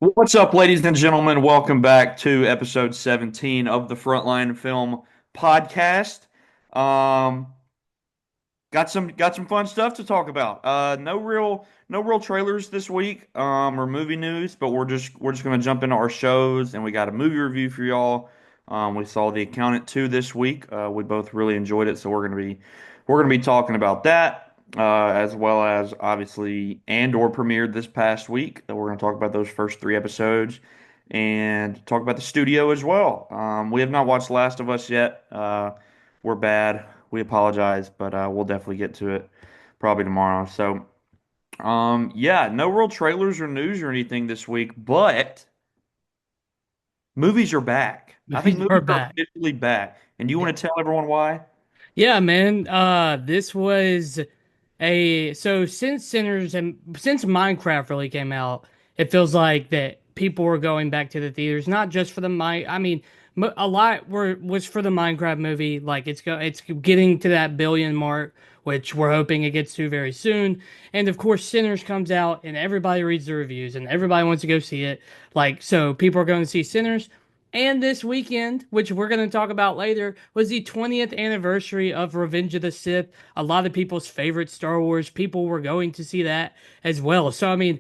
What's up, ladies and gentlemen? Welcome back to episode 17 of the Frontline Film Podcast. Um, got some fun stuff to talk about. No real trailers this week, or movie news, but we're just gonna jump into our shows, and we got a movie review for y'all. We saw The Accountant 2 this week. We both really enjoyed it, so we're gonna be talking about that, as well as obviously Andor premiered this past week. We're gonna talk about those first three episodes and talk about the studio as well. We have not watched Last of Us yet. We're bad. We apologize, but we'll definitely get to it probably tomorrow. So, yeah, no real trailers or news or anything this week, but movies are back. I think You're movies are back. officially back. And do you Yeah. want to tell everyone why? Yeah, man. This was since Sinners and since Minecraft really came out, it feels like that people were going back to the theaters, not just for the a lot was for the Minecraft movie. Like it's getting to that billion mark, which we're hoping it gets to very soon. And of course, Sinners comes out, and everybody reads the reviews, and everybody wants to go see it. Like so, people are going to see Sinners. And this weekend, which we're going to talk about later, was the 20th anniversary of Revenge of the Sith. A lot of people's favorite Star Wars. People were going to see that as well. So, I mean,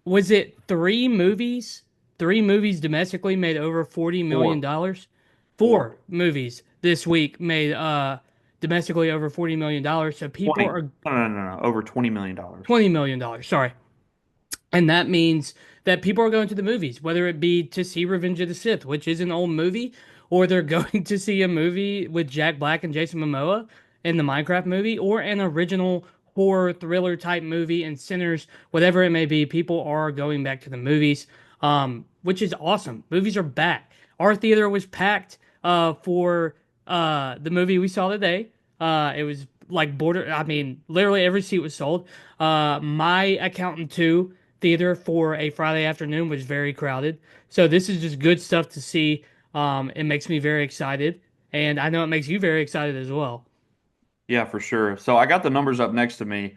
was it three movies? Three movies domestically made over $40 million Four. dollars. Four. Four movies this week made domestically over $40 million. So people 20. are No, no, no, no. Over $20 million. $20 million. Sorry. And that means that people are going to the movies, whether it be to see Revenge of the Sith, which is an old movie, or they're going to see a movie with Jack Black and Jason Momoa in the Minecraft movie, or an original horror thriller type movie in Sinners, whatever it may be. People are going back to the movies, which is awesome. Movies are back. Our theater was packed for the movie we saw today. It was like literally every seat was sold. My Accountant 2 theater for a Friday afternoon was very crowded. So this is just good stuff to see. It makes me very excited, and I know it makes you very excited as well. Yeah, for sure. So I got the numbers up next to me.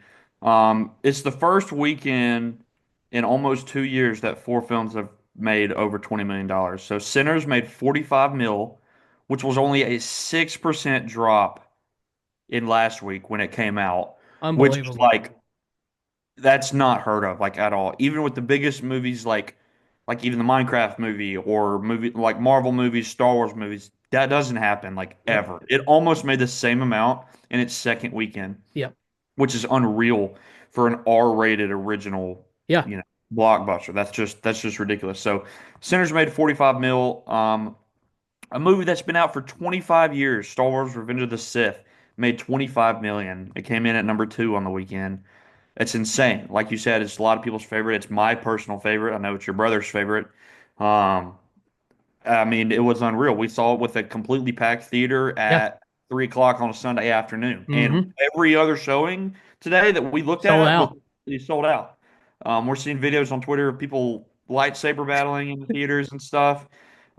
It's the first weekend in almost 2 years that four films have made over $20 million. So Sinners made 45 mil, which was only a 6% drop in last week when it came out, which is Unbelievable. like that's not heard of like at all. Even with the biggest movies like even the Minecraft movie or movie like Marvel movies, Star Wars movies, that doesn't happen like Yep. ever. It almost made the same amount in its second weekend, Yep. which is unreal for an R-rated original, Yeah. you know, blockbuster. That's just ridiculous. So Sinners made 45 mil. A movie that's been out for 25 years, Star Wars Revenge of the Sith, made 25 million. It came in at number two on the weekend. It's insane. Like you said, it's a lot of people's favorite. It's my personal favorite. I know it's your brother's favorite. Um, I mean, it was unreal. We saw it with a completely packed theater Yeah. at 3 o'clock on a Sunday afternoon, and Mm-hmm. every other showing today that we looked Sold at was out. sold out. We're seeing videos on Twitter of people lightsaber battling in the theaters and stuff.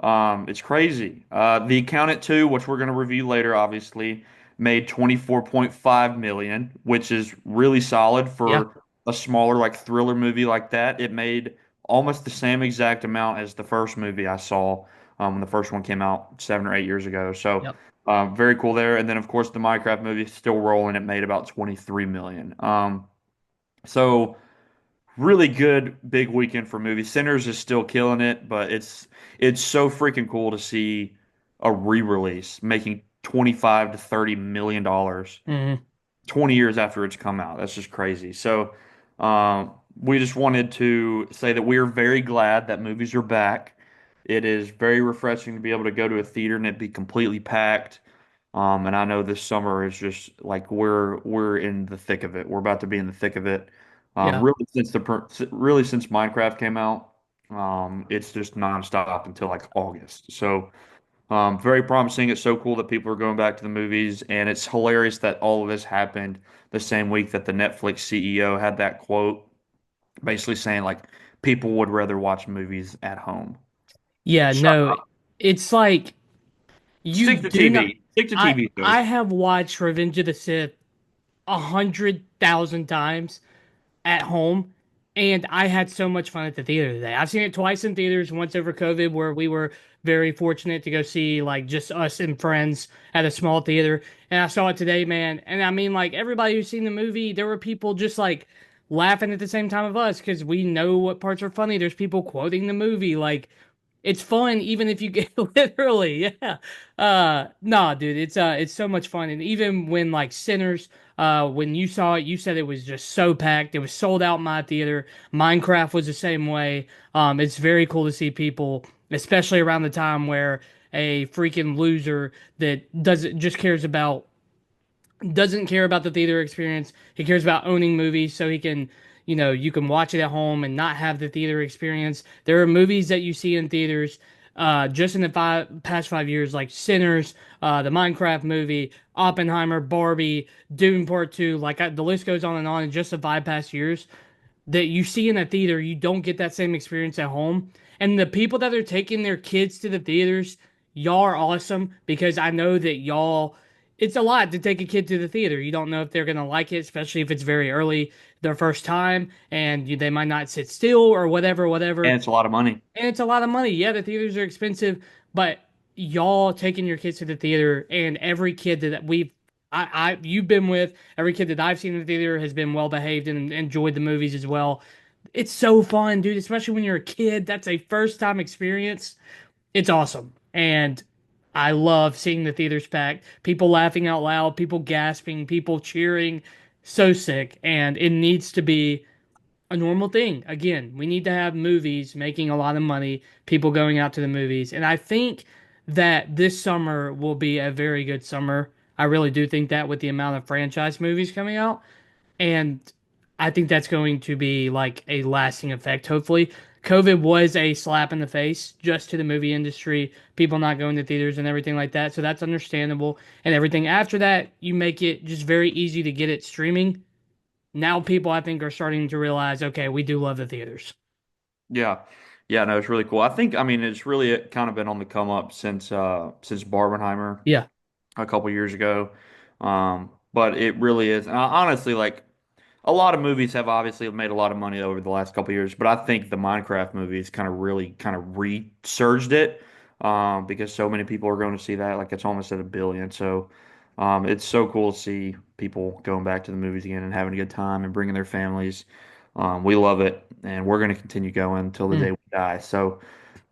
It's crazy. The Accountant 2, which we're going to review later, obviously, made 24.5 million, which is really solid Yeah. for a smaller like thriller movie like that. It made almost the same exact amount as the first movie I saw when the first one came out 7 or 8 years ago. So Yep. very cool there. And then of course the Minecraft movie is still rolling. It made about 23 million. So really good big weekend for movies. Sinners is still killing it, but it's so freaking cool to see a re-release making 25 to 30 million dollars Mm-hmm. 20 years after it's come out. That's just crazy. So, we just wanted to say that we are very glad that movies are back. It is very refreshing to be able to go to a theater and it be completely packed. And I know this summer is just like we're in the thick of it. We're about to be in the thick of it. Yeah. Really since Minecraft came out, it's just nonstop until like August. So. Very promising. It's so cool that people are going back to the movies, and it's hilarious that all of this happened the same week that the Netflix CEO had that quote, basically saying like people would rather watch movies at home. Yeah. Shut No, up. it's like you Stick to do not. TV. Stick to I TV shows. I have watched Revenge of the Sith 100,000 times at home, And I had so much fun at the theater today. I've seen it twice in theaters, once over COVID, where we were very fortunate to go see like just us and friends at a small theater. And I saw it today, man. And I mean, like everybody who's seen the movie, there were people just like laughing at the same time of us because we know what parts are funny. There's people quoting the movie. Like it's fun even if you get literally, yeah. Nah, dude, it's so much fun. And even when like Sinners, when you saw it, you said it was just so packed. It was sold out in my theater. Minecraft was the same way. It's very cool to see people, especially around the time where a freaking loser that doesn't just cares about doesn't care about the theater experience. He cares about owning movies so he can, you can watch it at home and not have the theater experience. There are movies that you see in theaters just in the past 5 years, like Sinners, the Minecraft movie, Oppenheimer, Barbie, Dune Part 2. The list goes on and on in just the 5 past years that you see in a theater, you don't get that same experience at home. And the people that are taking their kids to the theaters, y'all are awesome because I know that y'all, it's a lot to take a kid to the theater. You don't know if they're going to like it, especially if it's very early, their first time, and they might not sit still or whatever, And whatever. it's a lot of money. And it's a lot of money. Yeah, the theaters are expensive, but y'all taking your kids to the theater and every kid that you've been with, every kid that I've seen in the theater has been well behaved and enjoyed the movies as well. It's so fun, dude, especially when you're a kid. That's a first time experience. It's awesome. And I love seeing the theaters packed, people laughing out loud, people gasping, people cheering. So sick. And it needs to be a normal thing. Again, we need to have movies making a lot of money, people going out to the movies. And I think that this summer will be a very good summer. I really do think that with the amount of franchise movies coming out. And I think that's going to be like a lasting effect, hopefully. COVID was a slap in the face just to the movie industry, people not going to theaters and everything like that. So that's understandable. And everything after that, you make it just very easy to get it streaming. Now people I think are starting to realize, okay, we do love the theaters. Yeah. Yeah, no, it's really cool. I think, I mean, it's really kind of been on the come up since Barbenheimer Yeah. a couple years ago. But it really is. And honestly, like a lot of movies have obviously made a lot of money over the last couple of years, but I think the Minecraft movies kind of really kind of resurged it because so many people are going to see that. Like it's almost at 1 billion. So it's so cool to see people going back to the movies again and having a good time and bringing their families. We love it, and we're going to continue going until the day Mm. we die. So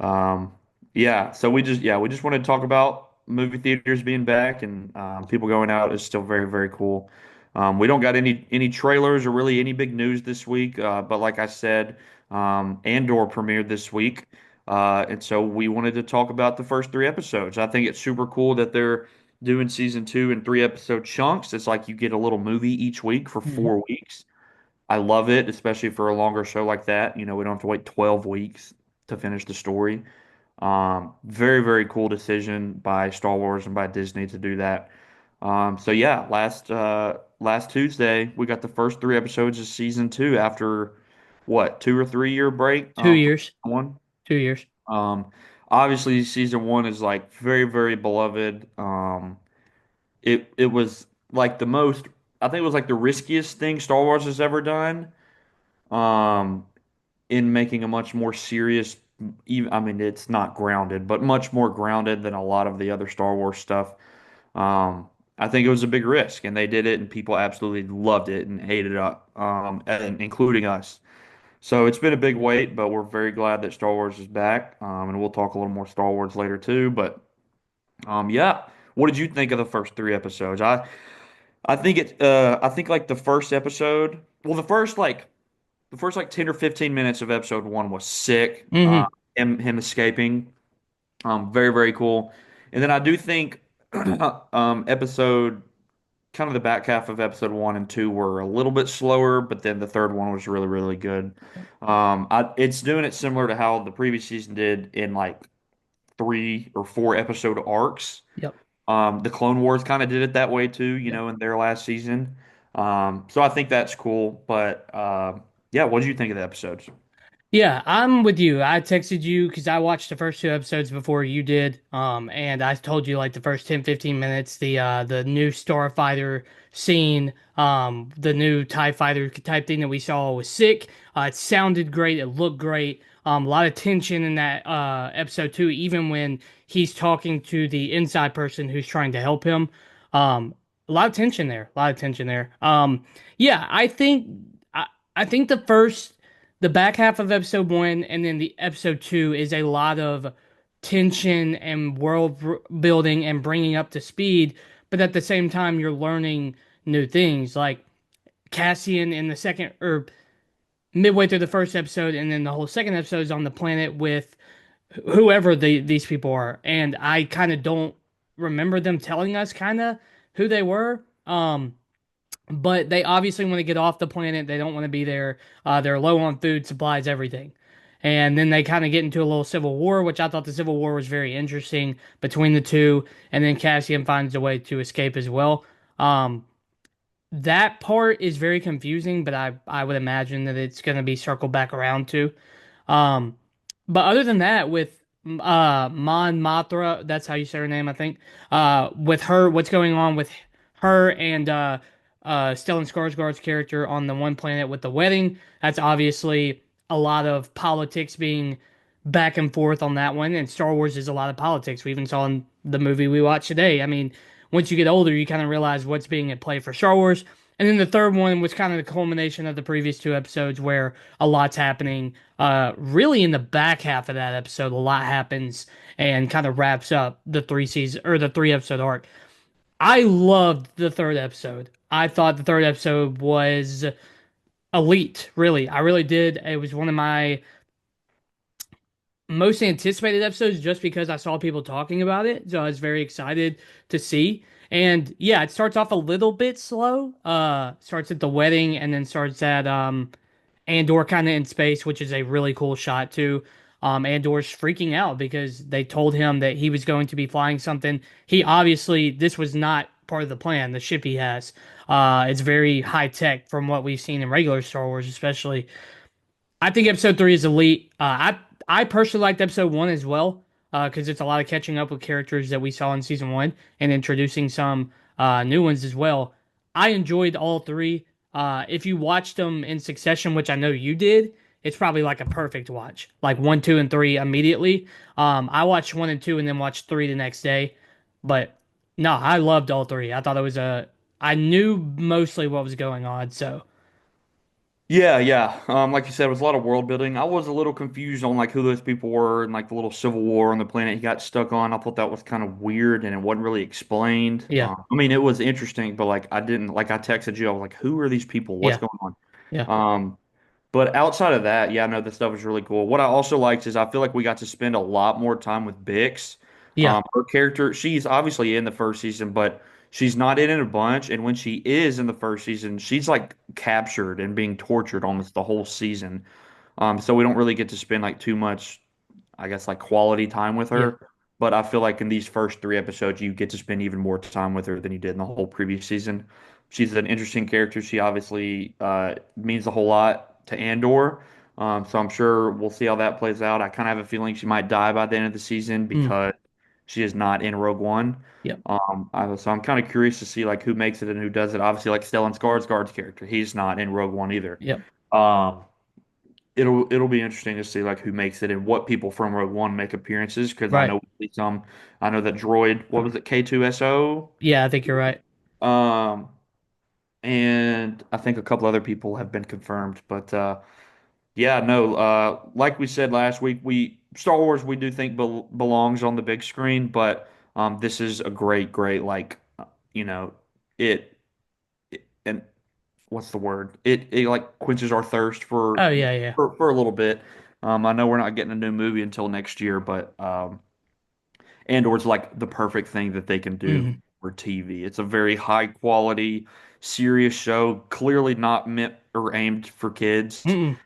um, yeah, so we just wanted to talk about movie theaters being back and people going out is still very, very cool. We don't got any trailers or really any big news this week, but like I said, Andor premiered this week, and so we wanted to talk about the first 3 episodes. I think it's super cool that they're doing season 2 in 3 episode chunks. It's like you get a little movie each week for Mhm. 4 weeks. I love it, especially for a longer show like that. You know, we don't have to wait 12 weeks to finish the story. Very, very cool decision by Star Wars and by Disney to do that. So yeah, last Tuesday we got the first 3 episodes of season 2 after what 2 or 3 year break 2 years. from one. 2 years. Um, Obviously season 1 is like very, very beloved. It was like the most I think it was like the riskiest thing Star Wars has ever done. Um, in making a much more serious, even, I mean, it's not grounded, but much more grounded than a lot of the other Star Wars stuff. Um, I think it was a big risk, and they did it, and people absolutely loved it and ate it up, and including us. So it's been a big wait, but we're very glad that Star Wars is back, and we'll talk a little more Star Wars later too. But yeah, what did you think of the first 3 episodes? I think I think like the first episode, well, the first like 10 or 15 minutes of episode 1 was sick. Hmm. Him escaping. Very, very cool. And then I do think episode kind of the back half of episode 1 and 2 were a little bit slower, but then the third one was really, really good. It's doing it similar to how the previous season did in like 3 or 4 episode arcs. Yep. The Clone Wars kind of did it that way too, you Yep. know, in their last season. So I think that's cool. But yeah, what did you think of the episodes? Yeah, I'm with you. I texted you because I watched the first two episodes before you did. And I told you like the first 10, 15 minutes, the new starfighter scene, the new TIE fighter type thing that we saw was sick. It sounded great, it looked great. A lot of tension in that episode too, even when he's talking to the inside person who's trying to help him. Um, a lot of tension there. A lot of tension there. Yeah, I think the back half of episode one and then the episode two is a lot of tension and building and bringing up to speed, but at the same time you're learning new things. Like Cassian in the second or midway through the first episode, and then the whole second episode is on the planet with whoever these people are, and I kind of don't remember them telling us kind of who they were. But they obviously want to get off the planet. They don't want to be there. They're low on food, supplies, everything. And then they kind of get into a little civil war, which I thought the civil war was very interesting between the two. And then Cassian finds a way to escape as well. Um, that part is very confusing, but I would imagine that it's going to be circled back around to. Um, but other than that, with Mon Mothra, that's how you say her name, I think. With her, what's going on with her and Stellan Skarsgård's character on the one planet with the wedding? That's obviously a lot of politics being back and forth on that one. And Star Wars is a lot of politics. We even saw in the movie we watched today. I mean, once you get older, you kind of realize what's being at play for Star Wars. And then the third one was kind of the culmination of the previous two episodes where a lot's happening. Really in the back half of that episode, a lot happens and kind of wraps up the three season or the three episode arc. I loved the third episode. I thought the third episode was elite, really. I really did. It was one of my most anticipated episodes just because I saw people talking about it. So I was very excited to see. And yeah, it starts off a little bit slow. Starts at the wedding and then starts at Andor kind of in space, which is a really cool shot too. Andor's freaking out because they told him that he was going to be flying something. He obviously, this was not part of the plan, the ship he has. It's very high tech from what we've seen in regular Star Wars, especially. I think episode three is elite. I personally liked episode one as well because it's a lot of catching up with characters that we saw in season one and introducing some new ones as well. I enjoyed all three. If you watched them in succession, which I know you did, it's probably like a perfect watch, like one, two, and three immediately. I watched one and two and then watched three the next day. But no, I loved all three. I thought it was a. I knew mostly what was going on, so Yeah, yeah. Like you said, it was a lot of world building. I was a little confused on like who those people were and like the little civil war on the planet he got stuck on. I thought that was kind of weird and it wasn't really explained. yeah, I mean, it was interesting, but like I didn't like I texted you. I was like, "Who are these people? What's yeah, going on?" yeah, But outside of that, yeah, no, the stuff was really cool. What I also liked is I feel like we got to spend a lot more time with Bix. yeah, Her character, she's obviously in the first season, but she's not in it a bunch. And when she is in the first season, she's like captured and being tortured almost the whole season. So we don't really get to spend like too much, I guess, like quality time with yeah. her. But I feel like in these first three episodes, you get to spend even more time with her than you did in the whole previous season. She's an interesting character. She obviously means a whole lot to Andor. So I'm sure we'll see how that plays out. I kind of have a feeling she might die by the end of the season Mm, because she is not in Rogue One. yep, So I'm kind of curious to see like who makes it and who does it. Obviously, like Stellan Skarsgård's character, he's not in Rogue One either. yep. Um, it'll be interesting to see like who makes it and what people from Rogue One make appearances because I Right. know we see some. I know that droid, what was it, K2SO, Yeah, I think you're right. um, and I think a couple other people have been confirmed. But yeah, no, like we said last week, we Star Wars we do think belongs on the big screen, but this is a great like you know it, and what's the word? It like quenches our thirst Oh yeah, yeah. for a little bit. I know we're not getting a new movie until next year, but Andor's like the perfect thing that they can do Mm-hmm. for TV. It's a very high quality, serious show, clearly not meant or aimed for kids. Mm-mm.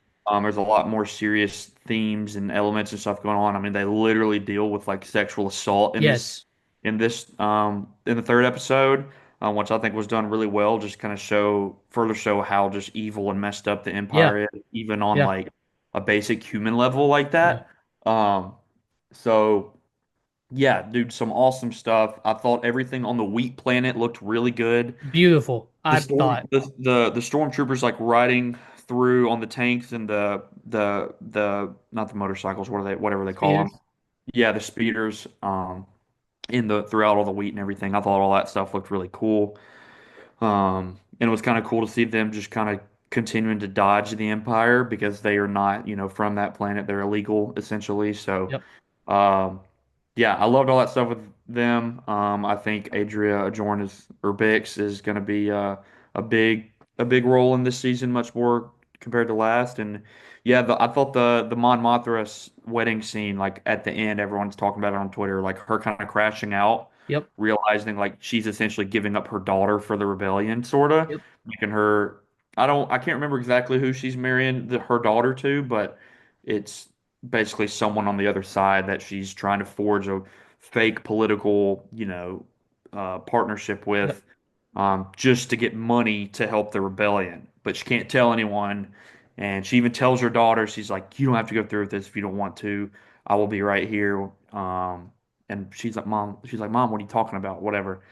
There's a lot more serious themes and elements and stuff going on. I mean, they literally deal with like sexual assault Yes. in the third episode, which I think was done really well. Just kind of show further show how just evil and messed up the Yeah. Empire is, even on Yeah. like a basic human level like Yeah. that. Um, so yeah, dude, some awesome stuff. I thought everything on the wheat planet looked really good. Beautiful, The I storm, thought. the stormtroopers like riding through on the tanks and the not the motorcycles, what are they, whatever they call them. Speeders. Yeah, the speeders. In the throughout all the wheat and everything. I thought all that stuff looked really cool. And it was kind of cool to see them just kind of continuing to dodge the Empire because they are not, from that planet. They're illegal essentially. So, Yep. um, yeah, I loved all that stuff with them. I think Adria Ajorn is or Bix is going to be a big a big role in this season, much more compared to last. And yeah, I thought the Mon Mothra's wedding scene, like at the end, everyone's talking about it on Twitter, like her kind of crashing out, Yep. realizing like she's essentially giving up her daughter for the rebellion, sort of Yep. making her. I can't remember exactly who she's marrying her daughter to, but it's basically someone on the other side that she's trying to forge a fake political, partnership Yep. with, just to get money to help the rebellion. But she can't tell anyone. And she even tells her daughter, she's like, "You don't have to go through with this if you don't want to. I will be right here." And she's like, "Mom, what are you talking about? Whatever."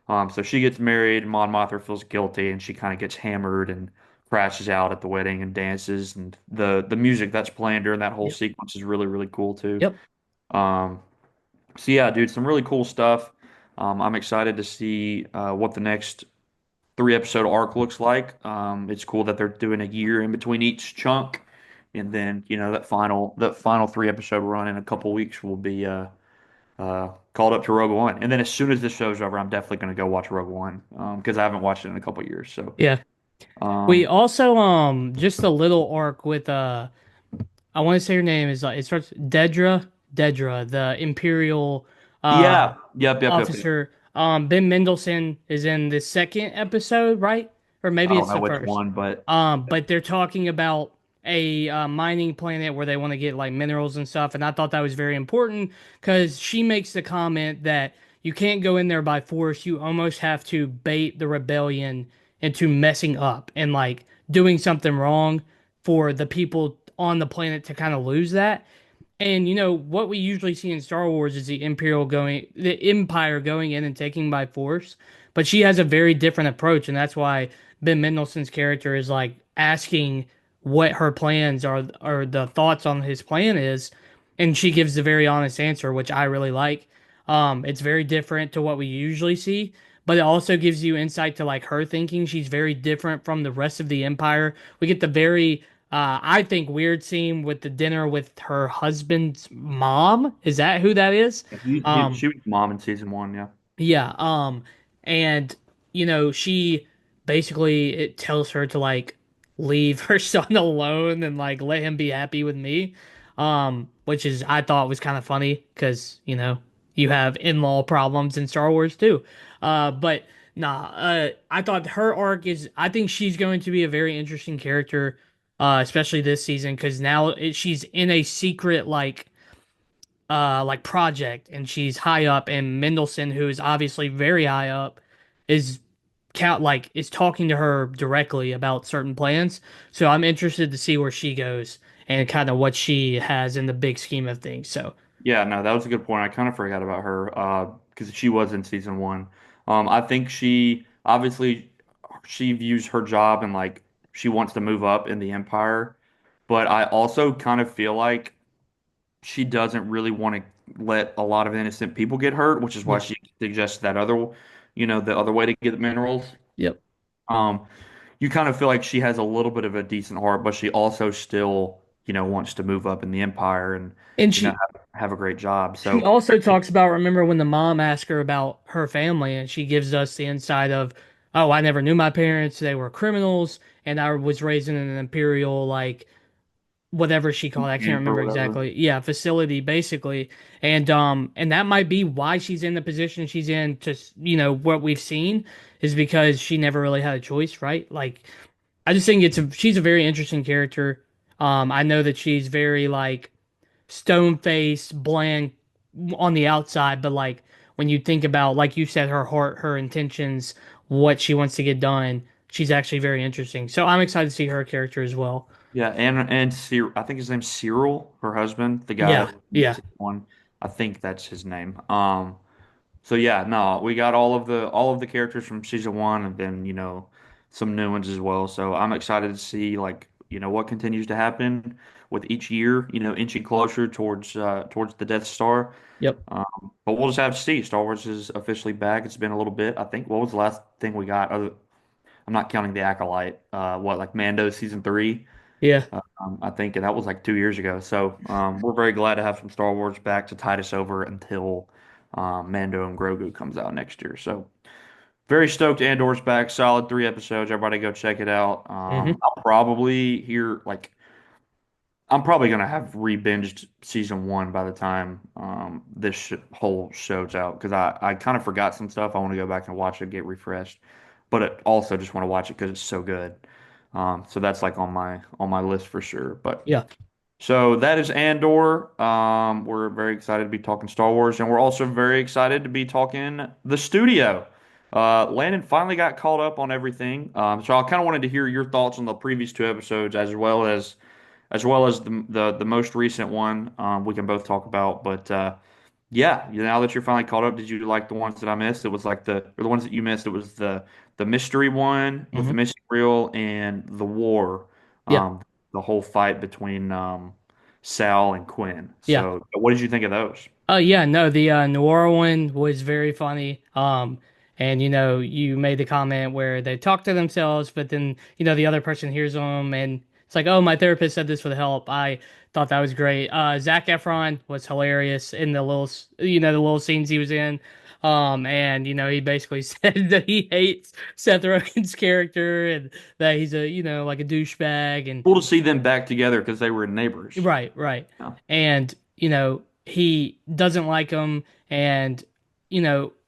So she gets married, and Mon Mothma feels guilty, and she kind of gets hammered and crashes out at the wedding and dances. And the music that's playing during that whole Yep. sequence is really, really cool too. Yep. Um, so yeah, dude, some really cool stuff. I'm excited to see what the next 3 episode arc looks like. It's cool that they're doing a year in between each chunk, and then that final 3 episode run in a couple weeks will be called up to Rogue One. And then as soon as this show's over, I'm definitely going to go watch Rogue One because I haven't watched it in a couple years. So Yeah. We um, also just a little arc with I want to say her name is it starts Dedra, the Imperial uh yeah, yep. officer. Ben Mendelsohn is in the second episode, right? Or I maybe don't it's know the which first. one, but But they're talking about a mining planet where they want to get like minerals and stuff, and I thought that was very important because she makes the comment that you can't go in there by force. You almost have to bait the rebellion into messing up and like doing something wrong for the people on the planet to kind of lose that. And what we usually see in Star Wars is the Empire going in and taking by force. But she has a very different approach, and that's why Ben Mendelsohn's character is like asking what her plans are or the thoughts on his plan is, and she gives a very honest answer, which I really like. It's very different to what we usually see, but it also gives you insight to like her thinking. She's very different from the rest of the Empire. We get the very I think weird scene with the dinner with her husband's mom. Is that who that is? Um, she was mom in season 1. Yeah, yeah, and she basically it tells her to like leave her son alone and like let him be happy with me. Which is I thought was kind of funny because, you have in-law problems in Star Wars too. But nah, I thought her arc is I think she's going to be a very interesting character, especially this season because now she's in a secret like project and she's high up and Mendelsohn, who is obviously very high up, is is talking to her directly about certain plans. So I'm interested to see where she goes and kind of what she has in the big scheme of things. So yeah. No, that was a good point. I kind of forgot about her because she was in season 1. I think she obviously she views her job and like she wants to move up in the Empire, but I also kind of feel like she doesn't really want to let a lot of innocent people get hurt, which is why yeah. she suggests that other, the other way to get minerals. Yep. Um, you kind of feel like she has a little bit of a decent heart, but she also still, wants to move up in the empire and, And she have a great job. she So, also talks about, remember when the mom asked her about her family and she gives us the insight of, oh, I never knew my parents, they were criminals, and I was raised in an imperial like whatever she called it. I can't camp or remember whatever. exactly. Yeah, facility basically. And that might be why she's in the position she's in to what we've seen is because she never really had a choice, right? Like I just think she's a very interesting character. I know that she's very like stone faced, bland on the outside, but like when you think about like you said her heart, her intentions, what she wants to get done, she's actually very interesting. So I'm excited to see her character as well. Yeah, and I think his name's Cyril, her husband, the guy Yeah, that was in yeah, season one. I think that's his name. So yeah, no, we got all of the characters from season one, and then some new ones as well. So I'm excited to see like what continues to happen with each year, inching closer towards the Death Star. yep. But we'll just have to see. Star Wars is officially back. It's been a little bit. I think what was the last thing we got? I'm not counting the Acolyte. What like Mando season three? Yeah. I think that was like 2 years ago. So we're very glad to have some Star Wars back to tide us over until Mando and Grogu comes out next year. So very stoked Andor's back. Solid 3 episodes. Everybody go check it out. Hmm. I'll probably hear like I'm probably gonna have re-binged season one by the time this whole show's out because I kind of forgot some stuff. I want to go back and watch it, get refreshed, but it also just want to watch it because it's so good. So that's like on my list for sure. But Yeah. so that is Andor. We're very excited to be talking Star Wars, and we're also very excited to be talking the studio. Landon finally got caught up on everything. So I kind of wanted to hear your thoughts on the previous 2 episodes as well as the most recent one. We can both talk about, but yeah, now that you're finally caught up, did you like the ones that I missed? It was like the ones that you missed. It was the mystery one with the Hmm. missing reel and the war, Yeah. um, the whole fight between Sal and Quinn. Yeah. So, what did you think of those? Oh yeah, no, the Noir one was very funny. And you made the comment where they talk to themselves, but then the other person hears them, and it's like, oh, my therapist said this would help. I thought that was great. Zac Efron was hilarious in the the little scenes he was in. And he basically said that he hates Seth Rogen's character and that he's a like a douchebag, and Cool to see them back together because they were neighbors. right, right. Yeah. And, he doesn't like him. And,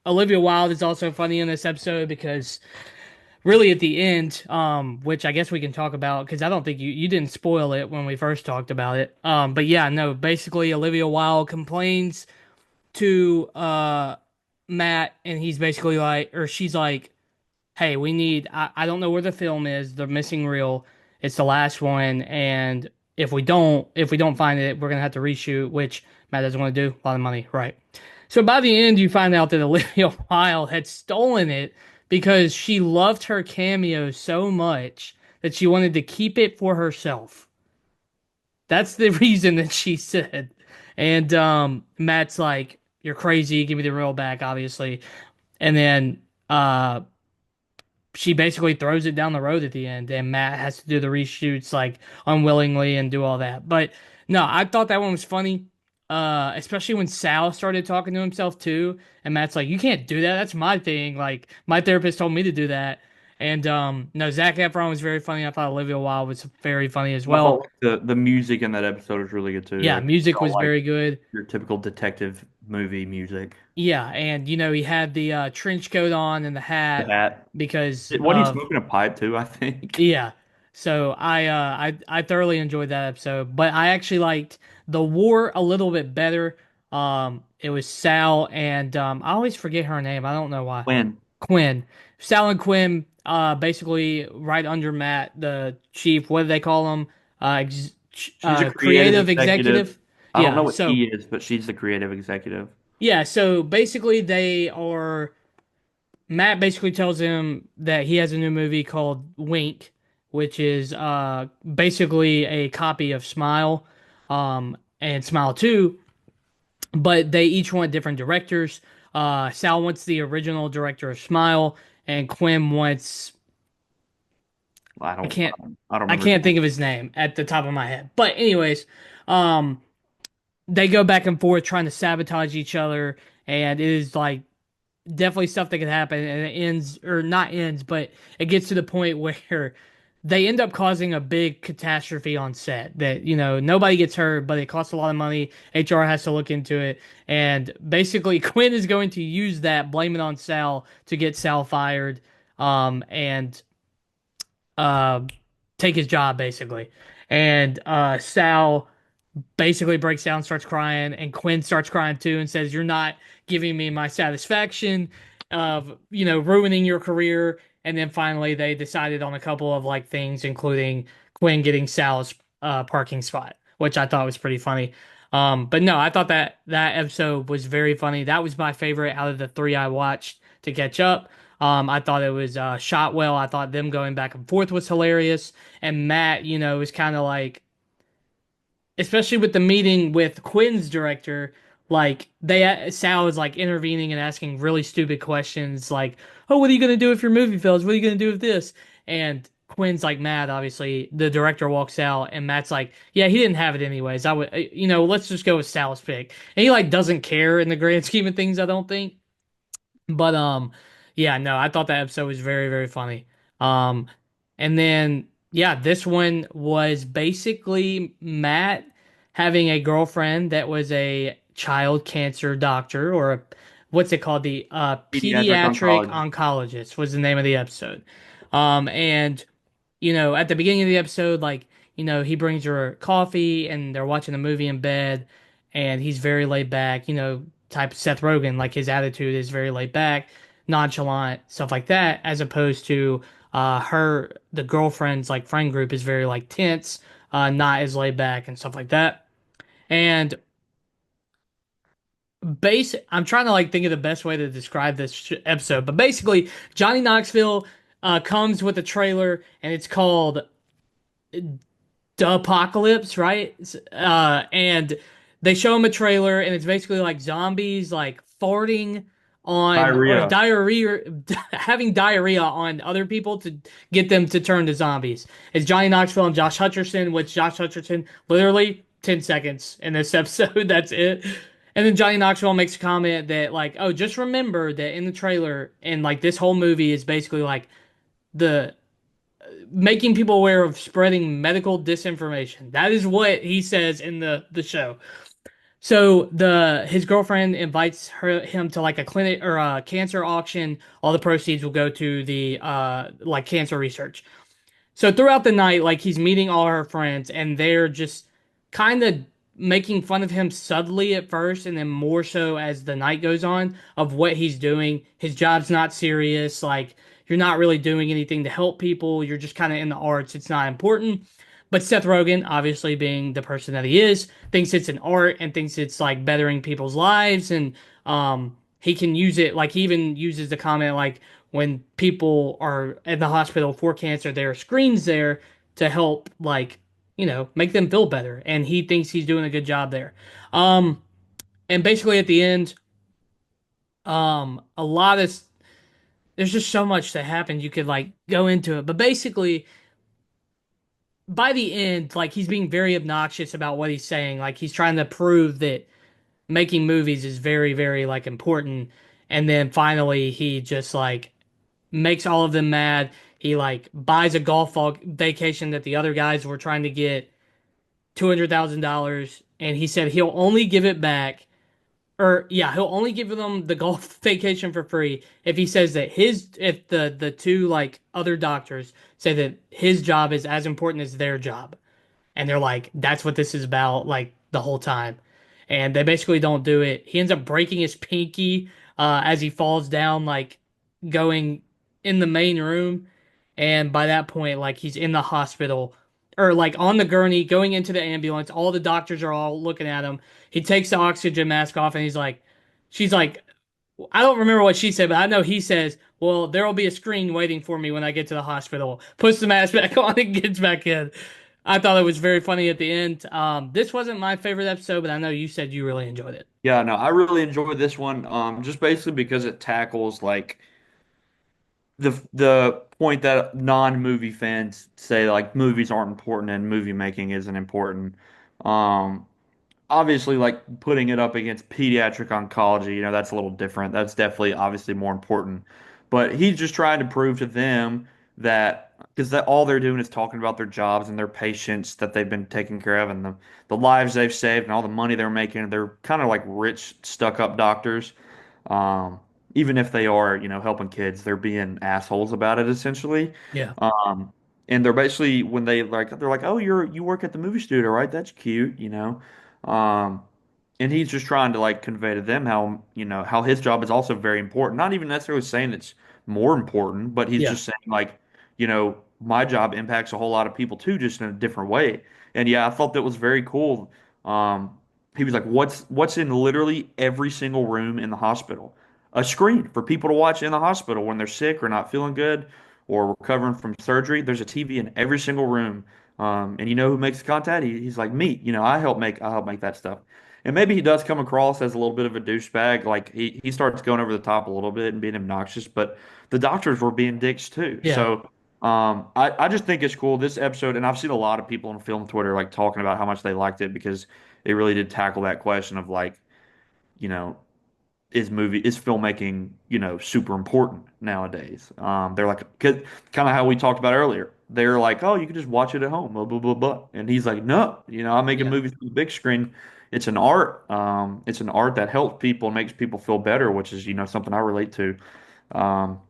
Olivia Wilde is also funny in this episode because really at the end, which I guess we can talk about because I don't think you didn't spoil it when we first talked about it. But yeah, no, basically Olivia Wilde complains to Matt, and he's basically like, or she's like, hey, I don't know where the film is, the missing reel. It's the last one, and if we don't find it, we're gonna have to reshoot, which Matt doesn't want to do. A lot of money, right? So by the end, you find out that Olivia Wilde had stolen it because she loved her cameo so much that she wanted to keep it for herself. That's the reason that she said. And Matt's like, "You're crazy. Give me the reel back," obviously. And then she basically throws it down the road at the end, and Matt has to do the reshoots like unwillingly and do all that. But no, I thought that one was funny, especially when Sal started talking to himself too, and Matt's like, "You can't do that. That's my thing. Like my therapist told me to do that." And no, Zac Efron was very funny. I thought Olivia Wilde was very funny as I well. thought like, the music in that episode was really good too. Yeah, Like music all was like very good. your typical detective movie music. Yeah, and he had the trench coat on and the The hat hat. because Wasn't he of smoking a pipe too, I think? yeah. So I thoroughly enjoyed that episode, but I actually liked the war a little bit better. It was Sal and I always forget her name. I don't know why. When Quinn. Sal and Quinn basically right under Matt, the chief. What do they call him? she's a creative Creative executive. executive. I don't know Yeah. what So he is, but she's the creative executive. yeah. So basically, they are. Matt basically tells him that he has a new movie called Wink, which is basically a copy of Smile, and Smile 2, but they each want different directors. Sal wants the original director of Smile, and Quinn wants I I don't, I can't don't, I don't I remember his can't name. think of his name at the top of my head. But anyways, um, they go back and forth trying to sabotage each other, and it is like definitely stuff that could happen, and it ends or not ends, but it gets to the point where they end up causing a big catastrophe on set that nobody gets hurt, but it costs a lot of money. HR has to look into it, and basically Quinn is going to use that, blame it on Sal to get Sal fired, and uh take his job basically. And Sal basically breaks down, starts crying, and Quinn starts crying too and says, "You're not giving me my satisfaction of, ruining your career." And then finally they decided on a couple of like things, including Quinn getting Sal's parking spot, which I thought was pretty funny. But no, I thought that episode was very funny. That was my favorite out of the three I watched to catch up. I thought it was shot well. I thought them going back and forth was hilarious. And Matt, was kind of like, especially with the meeting with Quinn's director, like Sal is like intervening and asking really stupid questions, like, "Oh, what are you gonna do if your movie fails? What are you gonna do with this?" And Quinn's like mad. Obviously, the director walks out, and Matt's like, "Yeah, he didn't have it anyways. I would, let's just go with Sal's pick." And he like doesn't care in the grand scheme of things. I don't think. But yeah, no, I thought that episode was very, very funny. Um and then yeah, this one was basically Matt having a girlfriend that was a child cancer doctor or what's it called? The Pediatric pediatric oncology. oncologist was the name of the episode. And at the beginning of the episode, like, he brings her coffee and they're watching a movie in bed and he's very laid back, type of Seth Rogen, like his attitude is very laid back, nonchalant, stuff like that, as opposed to the girlfriend's like friend group is very like tense, not as laid back and stuff like that. And I'm trying to like think of the best way to describe this episode, but basically Johnny Knoxville comes with a trailer and it's called the apocalypse, right? And they show him a trailer, and it's basically like zombies like farting on or Diarrhea. diarrhea, having diarrhea on other people to get them to turn to zombies. It's Johnny Knoxville and Josh Hutcherson, which Josh Hutcherson literally 10 seconds in this episode. That's it. And then Johnny Knoxville makes a comment that like, oh, just remember that in the trailer and like this whole movie is basically like the making people aware of spreading medical disinformation. That is what he says in the show. So the his girlfriend invites him to like a clinic or a cancer auction. All the proceeds will go to the like cancer research. So throughout the night, like he's meeting all her friends, and they're just kind of making fun of him subtly at first, and then more so as the night goes on of what he's doing. His job's not serious. Like you're not really doing anything to help people. You're just kind of in the arts. It's not important. But Seth Rogen, obviously being the person that he is, thinks it's an art and thinks it's like bettering people's lives, and he can use it. Like he even uses the comment like when people are in the hospital for cancer, there are screens there to help, like, make them feel better. And he thinks he's doing a good job there. Um, and basically at the end, a lot of there's just so much that happened. You could like go into it, but basically by the end, like he's being very obnoxious about what he's saying. Like he's trying to prove that making movies is very, very like important. And then finally, he just like makes all of them mad. He like buys a vacation that the other guys were trying to get $200,000, and he said he'll only give it back, or yeah, he'll only give them the golf vacation for free if he says that if the two like other doctors say that his job is as important as their job, and they're like, that's what this is about, like the whole time. And they basically don't do it. He ends up breaking his pinky as he falls down, like going in the main room. And by that point, like he's in the hospital or like on the gurney going into the ambulance. All the doctors are all looking at him. He takes the oxygen mask off and she's like, I don't remember what she said, but I know he says, well, there will be a screen waiting for me when I get to the hospital. Puts the mask back on and gets back in. I thought it was very funny at the end. This wasn't my favorite episode, but I know you said you really enjoyed it. Yeah, no, I really enjoyed this one. Just basically because it tackles like the point that non-movie fans say like movies aren't important and movie making isn't important. Um, Obviously, like putting it up against pediatric oncology, that's a little different. That's definitely obviously more important. But he's just trying to prove to them that because that all they're doing is talking about their jobs and their patients that they've been taking care of and the lives they've saved and all the money they're making. They're kind of like rich, stuck-up doctors. Um, Even if they are, helping kids, they're being assholes about it essentially. Yeah. Um, and they're basically when they're like, oh, you work at the movie studio, right? That's cute. Um, and he's just trying to like convey to them how his job is also very important. Not even necessarily saying it's more important, but he's Yeah. just saying like, you know, my job impacts a whole lot of people too, just in a different way. And yeah, I thought that was very cool. Um, he was like, what's in literally every single room in the hospital? A screen for people to watch in the hospital when they're sick or not feeling good or recovering from surgery. There's a TV in every single room. And you know who makes the content? He's like me. You know, I help make that stuff. And maybe he does come across as a little bit of a douchebag. Like he starts going over the top a little bit and being obnoxious, but the doctors were being dicks too. Yeah. So I just think it's cool this episode, and I've seen a lot of people on film Twitter like talking about how much they liked it because it really did tackle that question of like, you know, is filmmaking, super important nowadays. They're like, kind of how we talked about earlier. They're like, oh, you can just watch it at home, blah blah blah blah. And he's like, no, I'm making Yeah. movies for the big screen. It's an art. It's an art that helps people and makes people feel better, which is, something I relate to. Um,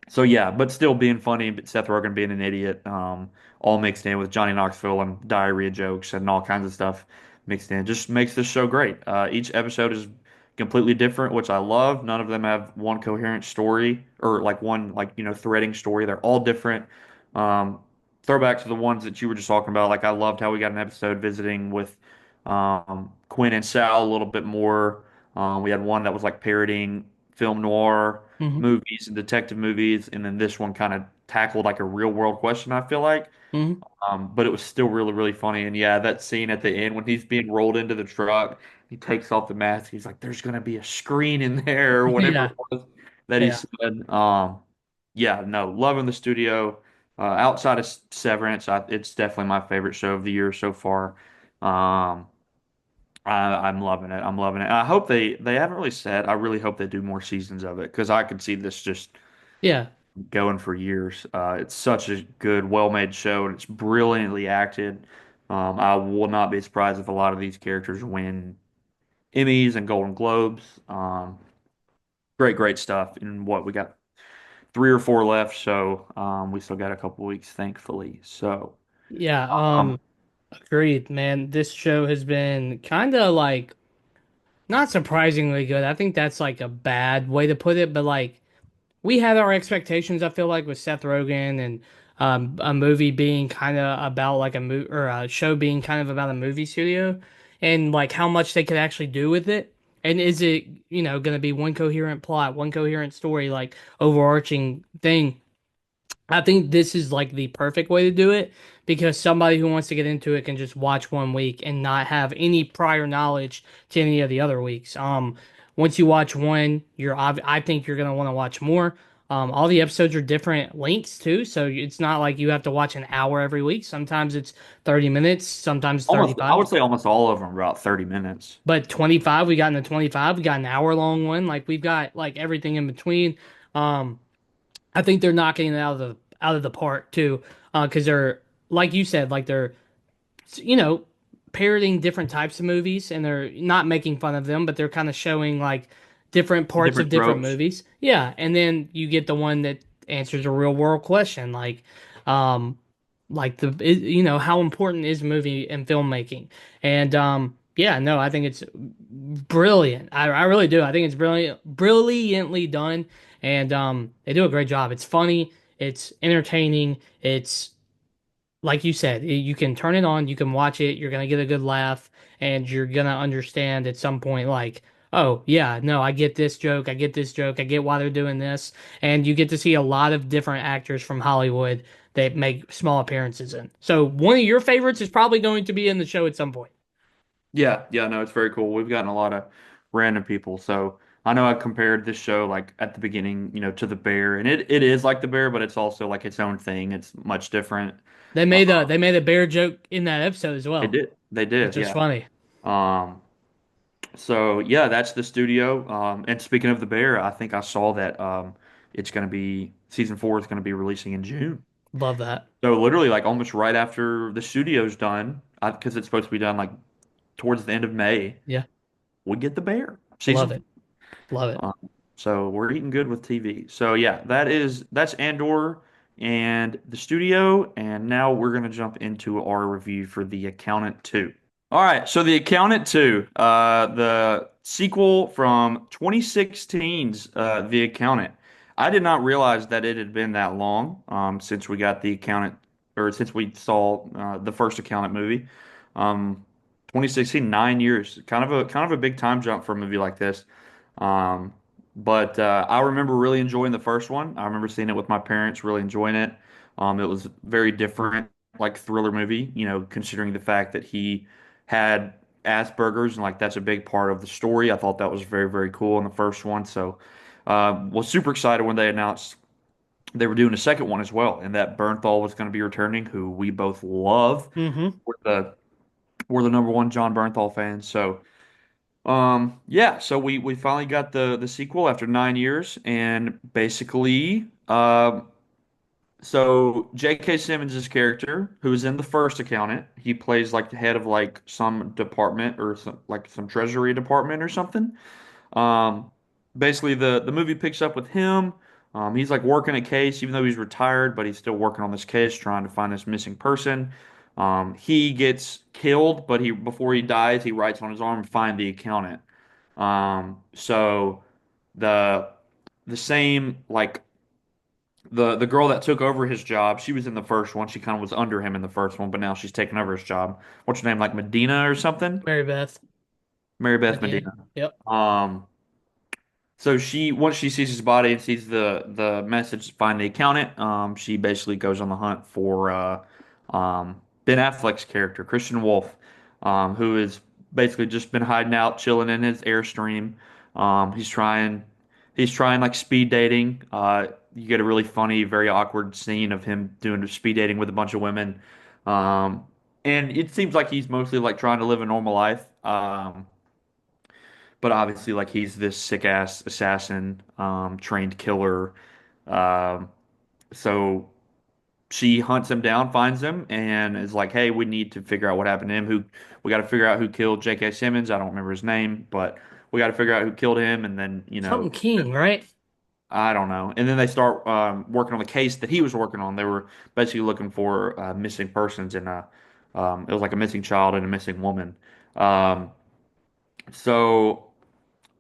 so yeah, but still being funny, but Seth Rogen being an idiot, all mixed in with Johnny Knoxville and diarrhea jokes and all kinds of stuff mixed in, just makes this show great. Each episode is completely different, which I love. None of them have one coherent story or like one like threading story. They're all different. Um, Throwback to the ones that you were just talking about. Like I loved how we got an episode visiting with Quinn and Sal a little bit more. We had one that was like parodying film noir Hmm. movies and detective movies, and then this one kind of tackled like a real world question, I feel like. Hmm. But it was still really, really funny. And yeah, that scene at the end when he's being rolled into the truck, he takes off the mask. He's like, "There's gonna be a screen in there," or whatever Yeah. it was that he Yeah. said. Yeah, no, loving the studio. Outside of Severance, it's definitely my favorite show of the year so far. Um, I'm loving it. I'm loving it. I hope they haven't really said. I really hope they do more seasons of it because I could see this just Yeah. going for years. It's such a good, well-made show, and it's brilliantly acted. I will not be surprised if a lot of these characters win Emmys and Golden Globes. Great, great stuff. And what we got 3 or 4 left, so we still got a couple weeks, thankfully. So, Yeah. um, Agreed, man. This show has been kind of like not surprisingly good. I think that's like a bad way to put it, but like we had our expectations, I feel like, with Seth Rogen and a movie being kind of about like a movie or a show being kind of about a movie studio and like how much they could actually do with it. And is it, going to be one coherent plot, one coherent story, like overarching thing? I think this is like the perfect way to do it because somebody who wants to get into it can just watch one week and not have any prior knowledge to any of the other weeks. Once you watch one, I think you're gonna want to watch more. All the episodes are different lengths too, so it's not like you have to watch an hour every week. Sometimes it's 30 minutes, sometimes I 35. would say almost all of them are about 30 minutes. But 25, we got in the 25, we got an hour long one. Like we've got like everything in between. Um, I think they're knocking it out of the park too, because they're like you said, like they're you know parroting different types of movies, and they're not making fun of them, but they're kind of showing like different parts of Different different tropes. movies. Yeah, and then you get the one that answers a real world question, um, how important is movie and filmmaking, and yeah, no, I think it's brilliant. I really do. I think it's brilliantly done, and they do a great job. It's funny, it's entertaining, it's like you said, you can turn it on, you can watch it, you're gonna get a good laugh, and you're gonna understand at some point, like, oh yeah, no, I get this joke, I get this joke, I get why they're doing this, and you get to see a lot of different actors from Hollywood that make small appearances in. So one of your favorites is probably going to be in the show at some point. Yeah, yeah, no, it's very cool. We've gotten a lot of random people. So I know I compared this show like at the beginning, to the Bear, and it is like the Bear, but it's also like its own thing. It's much different. Uh, They made a bear joke in that episode as well, they did, which is yeah. funny. Um, so yeah, that's the studio. And speaking of the Bear, I think I saw that it's going to be season 4 is going to be releasing in June. Love that. So literally, like almost right after the studio's done, because it's supposed to be done like towards the end of May, Yeah, we get the Bear love season. it. Love it. Um, so we're eating good with TV. So yeah, that's Andor and the studio, and now we're gonna jump into our review for The Accountant 2. All right, so The Accountant 2, the sequel from 2016's The Accountant. I did not realize that it had been that long since we got the accountant, or since we saw the first accountant movie. Um, 2016, 9 years, kind of a big time jump for a movie like this. Um, but I remember really enjoying the first one. I remember seeing it with my parents, really enjoying it. It was very different, like thriller movie, considering the fact that he had Asperger's and like that's a big part of the story. I thought that was very, very cool in the first one. So was super excited when they announced they were doing a second one as well, and that Bernthal was going to be returning, who we both love. Hmm. We're the we're the number one John Bernthal fans. So yeah, so we finally got the sequel after 9 years, and basically so J.K. Simmons' character, who is in the first accountant, he plays like the head of like some department or some treasury department or something. Um, basically, the movie picks up with him. He's like working a case, even though he's retired, but he's still working on this case, trying to find this missing person. He gets killed, but he before he dies, he writes on his arm, "Find the accountant." So the the same like the girl that took over his job, she was in the first one. She kind of was under him in the first one, but now she's taken over his job. What's her name? Like Medina or something? Mary Beth. Mary Beth Medina. Medina. Yep. Um, So once she sees his body and sees the message, find the accountant. She basically goes on the hunt for Ben Affleck's character, Christian Wolf, who has basically just been hiding out, chilling in his Airstream. He's trying like speed dating. You get a really funny, very awkward scene of him doing speed dating with a bunch of women. Um, and it seems like he's mostly like trying to live a normal life. But obviously, like he's this sick ass assassin, trained killer. Um, so she hunts him down, finds him, and is like, "Hey, we need to figure out what happened to him. We got to figure out who killed J.K. Simmons. I don't remember his name, but we got to figure out who killed him." And then, Something King, right? I don't know. And then they start working on the case that he was working on. They were basically looking for missing persons, and it was like a missing child and a missing woman. Um, so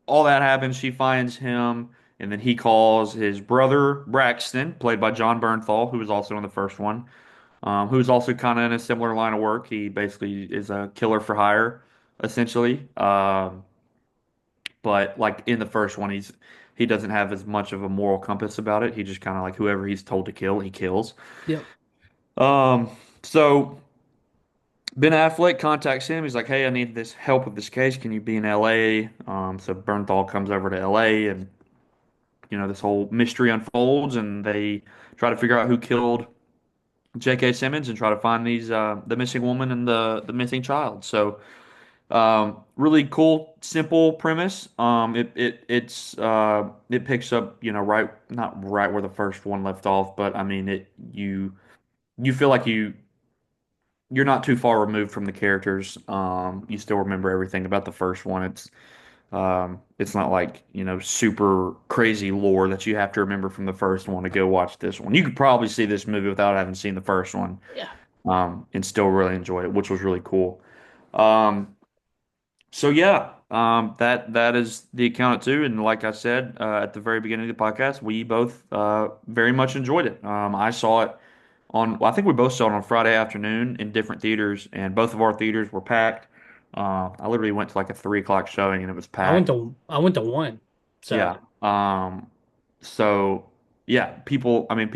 all that happens. She finds him, and then he calls his brother Braxton, played by John Bernthal, who was also in the first one, who's also kind of in a similar line of work. He basically is a killer for hire, essentially. But like in the first one, he doesn't have as much of a moral compass about it. He just kind of like whoever he's told to kill, he kills. Yep. Um, so Ben Affleck contacts him. He's like, "Hey, I need this help with this case. Can you be in LA?" So Bernthal comes over to LA, and this whole mystery unfolds, and they try to figure out who killed J.K. Simmons and try to find these the missing woman and the missing child. So really cool, simple premise. It picks up, right, not right where the first one left off, but I mean you feel like you're not too far removed from the characters. You still remember everything about the first one. It's not like, super crazy lore that you have to remember from the first one to go watch this one. You could probably see this movie without having seen the first one, Yeah. and still really enjoy it, which was really cool. Um, so yeah, that is the account too. And like I said, at the very beginning of the podcast, we both very much enjoyed it. I saw it well, I think we both saw it on Friday afternoon in different theaters, and both of our theaters were packed. I literally went to like a 3 o'clock showing, and it was packed. I went to one. Yeah. So So yeah, I mean,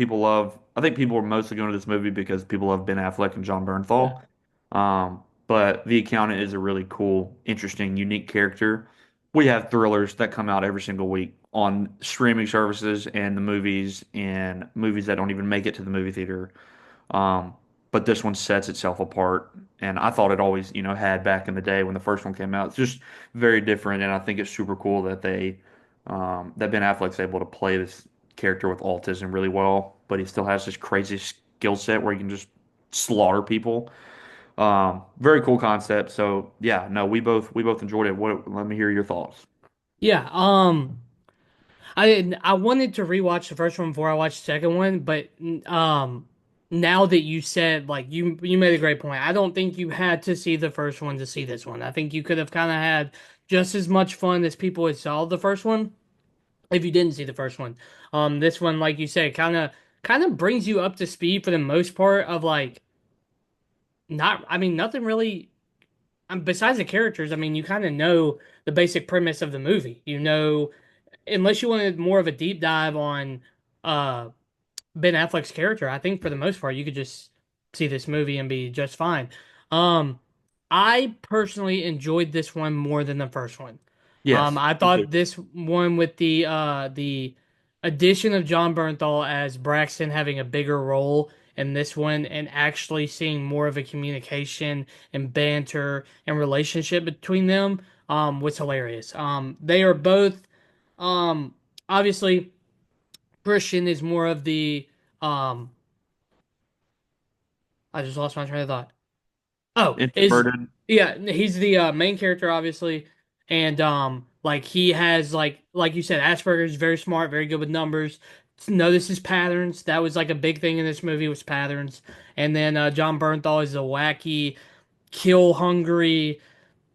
I think people are mostly going to this movie because people love Ben Affleck and John yeah. Bernthal. But the accountant is a really cool, interesting, unique character. We have thrillers that come out every single week on streaming services and the movies and movies that don't even make it to the movie theater. Um, but this one sets itself apart, and I thought it always, had back in the day when the first one came out. It's just very different, and I think it's super cool that that Ben Affleck's able to play this character with autism really well, but he still has this crazy skill set where he can just slaughter people. Very cool concept. So yeah, no, we both enjoyed it. Let me hear your thoughts. Yeah. I wanted to rewatch the first one before I watched the second one, but now that you said like you made a great point. I don't think you had to see the first one to see this one. I think you could have kind of had just as much fun as people who saw the first one. if you didn't see the first one. This one, like you said, kind of brings you up to speed for the most part of like not, I mean, nothing really. Besides the characters, I mean, you kind of know the basic premise of the movie. You know, unless you wanted more of a deep dive on uh Ben Affleck's character, I think for the most part you could just see this movie and be just fine. Um, I personally enjoyed this one more than the first one. Yes, I me too. thought this one with the addition of John Bernthal as Braxton having a bigger role in this one and actually seeing more of a communication and banter and relationship between them was hilarious. They are both um obviously Christian is more of the um I just lost my train of thought. Oh, is Introverted. yeah, he's the main character obviously, and like he has like you said, Asperger's very smart, very good with numbers. Notices patterns. That was like a big thing in this movie was patterns. And then John Bernthal is a wacky, kill hungry,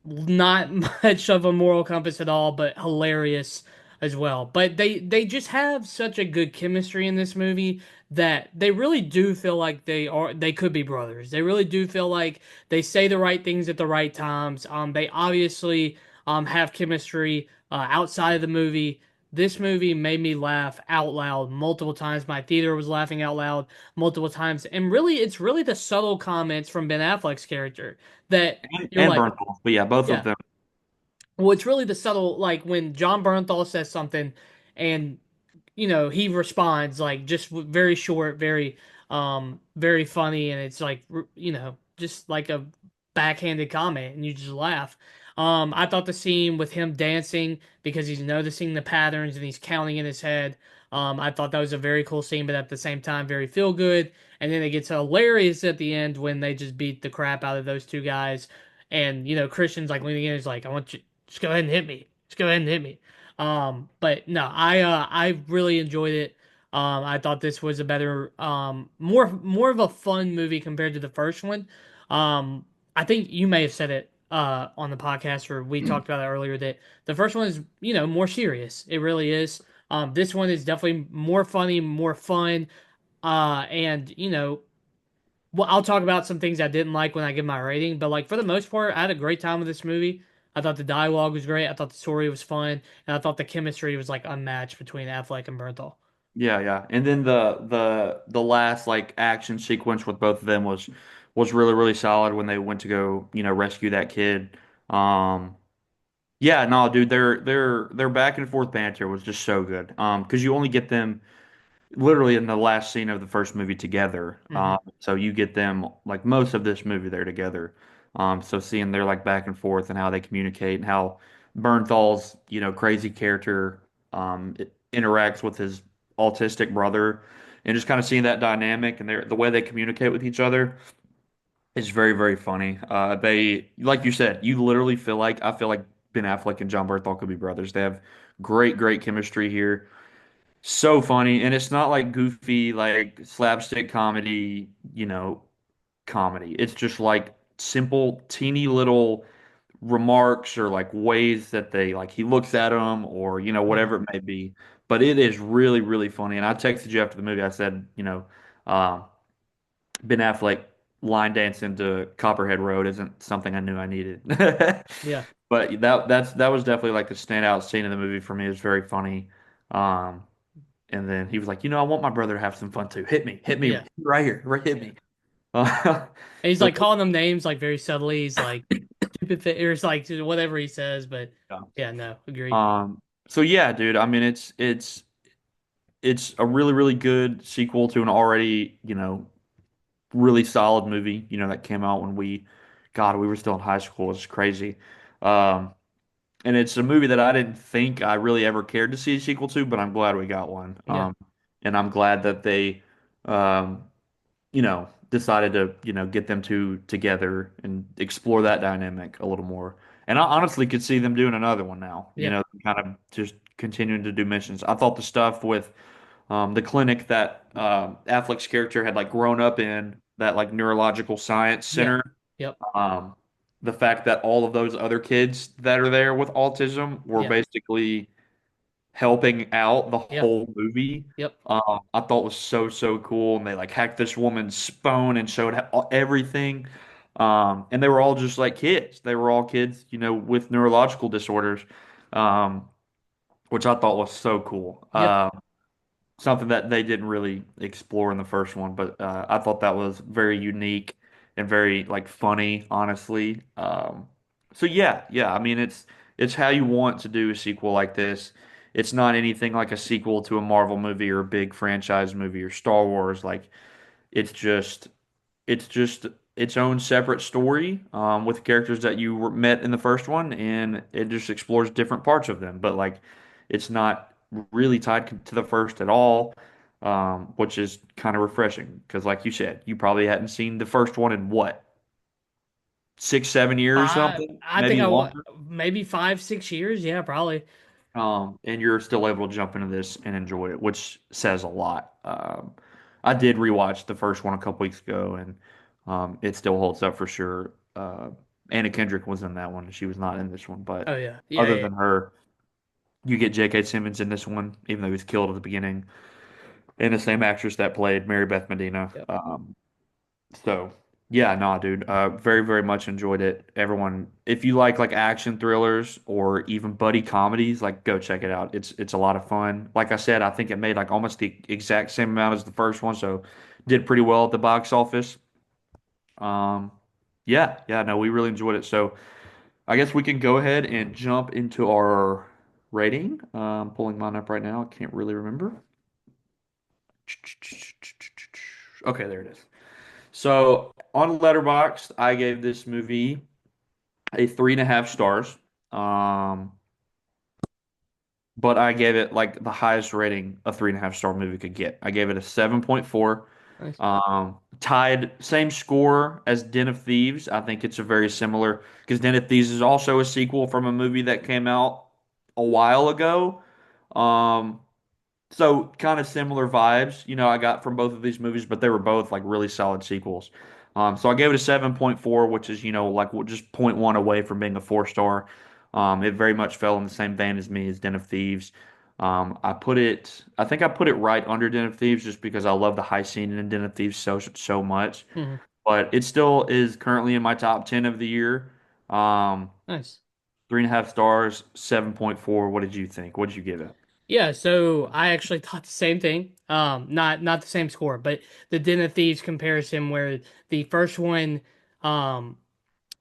not much of a moral compass at all, but hilarious as well. But they just have such a good chemistry in this movie that they really do feel like they could be brothers. They really do feel like they say the right things at the right times. They obviously have chemistry outside of the movie. This movie made me laugh out loud multiple times. My theater was laughing out loud multiple times. And really, it's really the subtle comments from Ben Affleck's character that you're And like, Bernthal. But yeah, both of yeah. them. Well, it's really the subtle, like when John Bernthal says something, and he responds like just very short, very funny, and it's like just like a backhanded comment, and you just laugh. I thought the scene with him dancing because he's noticing the patterns and he's counting in his head. I thought that was a very cool scene, but at the same time, very feel good. And then it gets hilarious at the end when they just beat the crap out of those two guys. And Christian's like leaning in, he's like, "I want you, just go ahead and hit me. Just go ahead and hit me." But no, I really enjoyed it. I thought this was a better, more of a fun movie compared to the first one. Um, I think you may have said it on the podcast, or we talked about it earlier, that the first one is more serious. It really is. This one is definitely more funny, more fun. And well, I'll talk about some things I didn't like when I give my rating, but like for the most part, I had a great time with this movie. I thought the dialogue was great. I thought the story was fun, and I thought the chemistry was like unmatched between Affleck and Bernthal. Yeah, yeah. And then the last like action sequence with both of them was really really solid when they went to go, rescue that kid. Um yeah, no, dude, their back and forth banter was just so good. Because you only get them literally in the last scene of the first movie together. Hmm. So you get them like most of this movie they're together. So seeing their like back and forth and how they communicate and how Bernthal's, crazy character it interacts with his autistic brother and just kind of seeing that dynamic and the way they communicate with each other is very, very funny. They, like you said, you literally I feel like Ben Affleck and John Berthal could be brothers. They have great, great chemistry here. So funny, and it's not like goofy, like slapstick comedy, comedy. It's just like simple, teeny little remarks or like ways that they like he looks at them or Yeah, whatever it may be. But it is really, really funny. And I texted you after the movie. I said, uh, Ben Affleck line dancing to Copperhead Road isn't something I knew I needed. yeah, But that was definitely like the standout scene in the movie for me. It was very funny. Um, and then he was like, I want my brother to have some fun too. Hit me yeah, right here, right hit yeah. me. Uh, And he's but like calling them names like very subtly. He's like stupid, or it's like whatever he says. But yeah. yeah, no, agreed. Um, so yeah, dude. I mean, it's a really really good sequel to an already really solid movie. That came out when God, we were still in high school. It's crazy. Um, and it's a movie that I didn't think I really ever cared to see a sequel to, but I'm glad we got one. Yeah, And I'm glad that they um, decided to, get them two together and explore that dynamic a little more. And I honestly could see them doing another one now, yeah, kind of just continuing to do missions. I thought the stuff with the clinic that Affleck's character had like grown up in, that like neurological science yeah, center, yep, um, the fact that all of those other kids that are there with autism were yeah, basically helping out the Yep. whole movie. Yep. I thought was so cool, and they like hacked this woman's phone and showed everything. And they were all just like kids. They were all kids, with neurological disorders, um, which I thought was so cool. Yep. Something that they didn't really explore in the first one, but I thought that was very unique and very like funny, honestly. So yeah. I mean, it's how you want to do a sequel like this. It's not anything like a sequel to a Marvel movie or a big franchise movie or Star Wars. Like it's just it's just its own separate story with characters that you met in the first one, and it just explores different parts of them. But like, it's not really tied to the first at all, which is kind of refreshing because, like you said, you probably hadn't seen the first one in what, 6, 7 years, something, I think maybe I what longer. maybe 5, 6 years. Yeah, probably. And you're still able to jump into this and enjoy it, which says a lot. I did rewatch the first one a couple weeks ago, and it still holds up for sure. Anna Kendrick was in that one. She was not in this one, Oh but yeah. Yeah, other yeah. than her, you get J.K. Simmons in this one, even though he was killed at the beginning, and the same actress that played Mary Beth Medina. Yep. So yeah, nah, dude. Very much enjoyed it. Everyone, if you like action thrillers or even buddy comedies, like go check it out. It's a lot of fun. Like I said, I think it made like almost the exact same amount as the first one, so did pretty well at the box office. Um, yeah, no, we really enjoyed it. So I guess we can go ahead and jump into our rating. Pulling mine up right now. I can't really remember. Okay, there it is. So on Letterboxd, I gave this movie a 3.5 stars. Um, but I gave it like the highest rating a 3.5 star movie could get. I gave it a 7.4. Nice. Tied same score as Den of Thieves. I think it's a very similar because Den of Thieves is also a sequel from a movie that came out a while ago. Um, so kind of similar vibes, I got from both of these movies, but they were both like really solid sequels. So I gave it a 7.4, which is, like just point one away from being a 4 star. It very much fell in the same vein as me as Den of Thieves. I think I put it right under Den of Thieves just because I love the high scene in Den of Thieves so much. Mhm. But it still is currently in my top 10 of the year. Um, Nice. 3.5 stars, 7.4. What did you think? What did you give it? Yeah, so I actually thought the same thing. Not the same score, but the Den of Thieves comparison where the first one, um,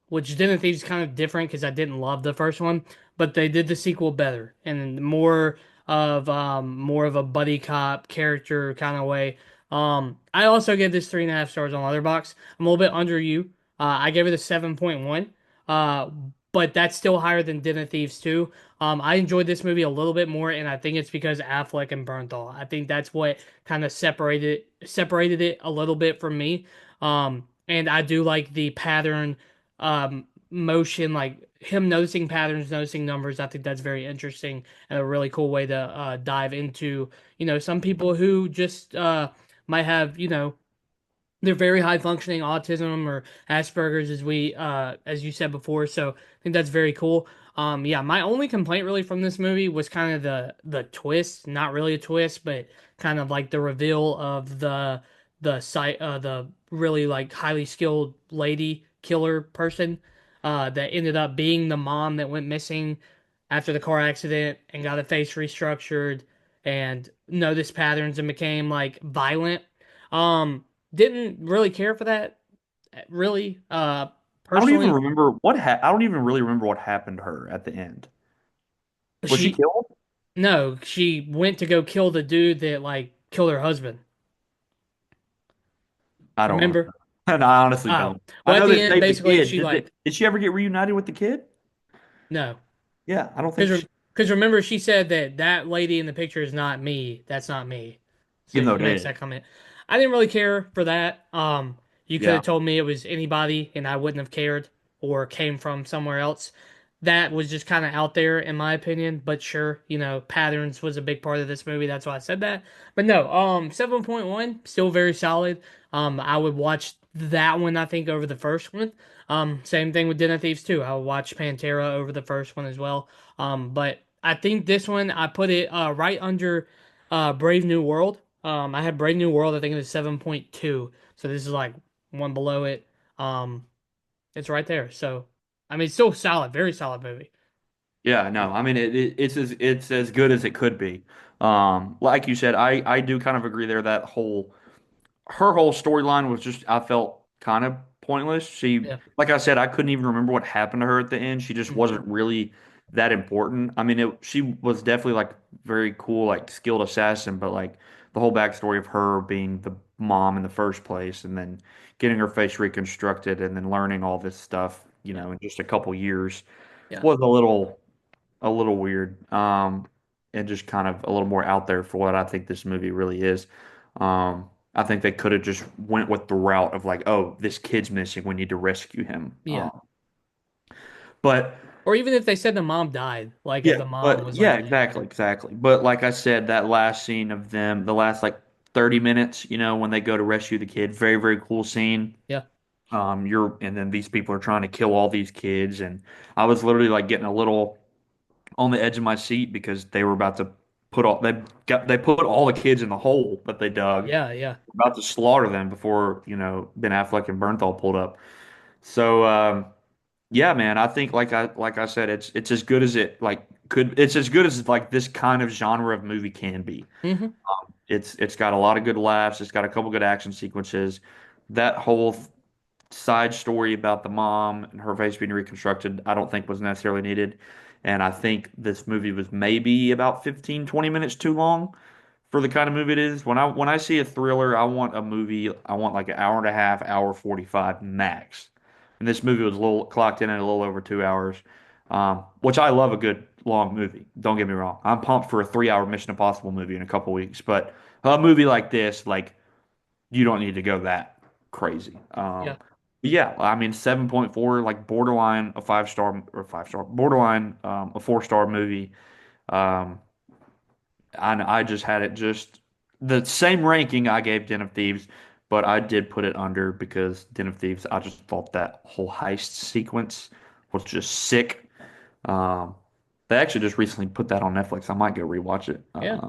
which Den of Thieves is kind of different because I didn't love the first one, but they did the sequel better and more of a buddy cop character kind of way. I also gave this 3.5 stars on Letterboxd. I'm a little bit under you. I gave it a 7.1. Uh, but that's still higher than Den of Thieves 2. I enjoyed this movie a little bit more, and I think it's because Affleck and Bernthal. I think that's what kind of separated it a little bit from me. And I do like the pattern motion, like him noticing patterns, noticing numbers. I think that's very interesting and a really cool way to dive into, some people who just might have, they're very high functioning autism or Asperger's as you said before. So I think that's very cool. Yeah, my only complaint really from this movie was kind of the twist, not really a twist, but kind of like the reveal of the really like highly skilled lady killer person that ended up being the mom that went missing after the car accident and got a face restructured and noticed patterns and became like violent. Didn't really care for that, really. I don't even Personally, remember I don't even really remember what happened to her at the end. Was she she killed? no, she went to go kill the dude that like killed her husband. I don't Remember? remember. And I honestly Oh, don't. I well, at know the they end, saved the basically, kid. she like Did she ever get reunited with the kid? no, Yeah, I don't think because she, remember she said that that lady in the picture is not me. That's not me. So even though she it makes is. that comment. I didn't really care for that. You could Yeah. have told me it was anybody, and I wouldn't have cared, or came from somewhere else. That was just kind of out there, in my opinion. But sure, patterns was a big part of this movie. That's why I said that. But no, 7.1, still very solid. I would watch that one, I think, over the first one. Same thing with Den of Thieves 2. I would watch Pantera over the first one as well. But I think this one I put it right under Brave New World. I had Brave New World. I think it was 7.2. So this is like one below it. Um, it's right there. So I mean, it's still solid, very solid movie. Yeah, no, I mean it's as good as it could be. Like you said, I do kind of agree there. That whole her whole storyline was just I felt kind of pointless. She, Yeah. like I said, I couldn't even remember what happened to her at the end. She just Mm. wasn't really that important. I mean, she was definitely like very cool, like skilled assassin, but like the whole backstory of her being the mom in the first place, and then getting her face reconstructed, and then learning all this stuff, Yeah. in just a couple years Yeah. was a little weird, and just kind of a little more out there for what I think this movie really is. I think they could have just went with the route of like, oh, this kid's missing, we need to rescue him. Yeah. But Or even if they said the mom died, like if yeah, the mom but was yeah, like dead. exactly, exactly. But like I said, that last scene of them, the last like 30 minutes, when they go to rescue the kid, very, very cool scene. Yeah. And then these people are trying to kill all these kids, and I was literally like getting a little on the edge of my seat because they were about to they put all the kids in the hole that they dug, Yeah. Yeah. about to slaughter them before Ben Affleck and Bernthal pulled up. So yeah, man, I think like I said, it's as good as it like could. It's as good as like this kind of genre of movie can be. Hmm. It's got a lot of good laughs. It's got a couple good action sequences. That whole side story about the mom and her face being reconstructed, I don't think was necessarily needed. And I think this movie was maybe about 15, 20 minutes too long for the kind of movie it is. When I see a thriller, I want like an hour and a half, hour 45 max. And this movie was a little clocked in at a little over 2 hours, which I love a good long movie. Don't get me wrong. I'm pumped for a 3 hour Mission Impossible movie in a couple weeks, but a movie like this, like you don't need to go that crazy. Yeah. Yeah, I mean 7.4, like borderline a 5 star or 5 star, borderline a 4 star movie. Um, I just had it just the same ranking I gave Den of Thieves, but I did put it under because Den of Thieves, I just thought that whole heist sequence was just sick. Um, they actually just recently put that on Netflix. I might go rewatch it, Yeah.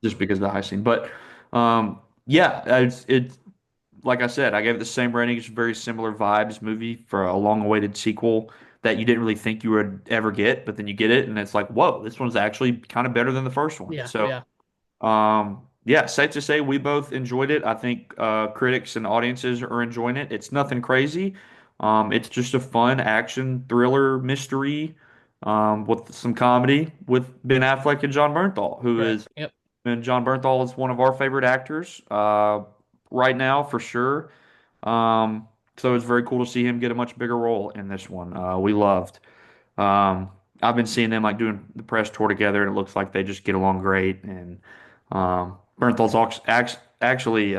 just because of the heist scene. But yeah, it's like I said, I gave it the same rating. It's very similar vibes movie for a long-awaited sequel that you didn't really think you would ever get, but then you get it, and it's like, whoa, this one's actually kind of better than the first one. Yeah. So, Yeah. yeah, safe to say we both enjoyed it. I think critics and audiences are enjoying it. It's nothing crazy. It's just a fun action thriller mystery, with some comedy with Ben Affleck and John Bernthal, who Correct. is Yep. and John Bernthal is one of our favorite actors right now for sure. So it's very cool to see him get a much bigger role in this one. We loved. Um, I've been seeing them like doing the press tour together, and it looks like they just get along great. And Bernthal's actually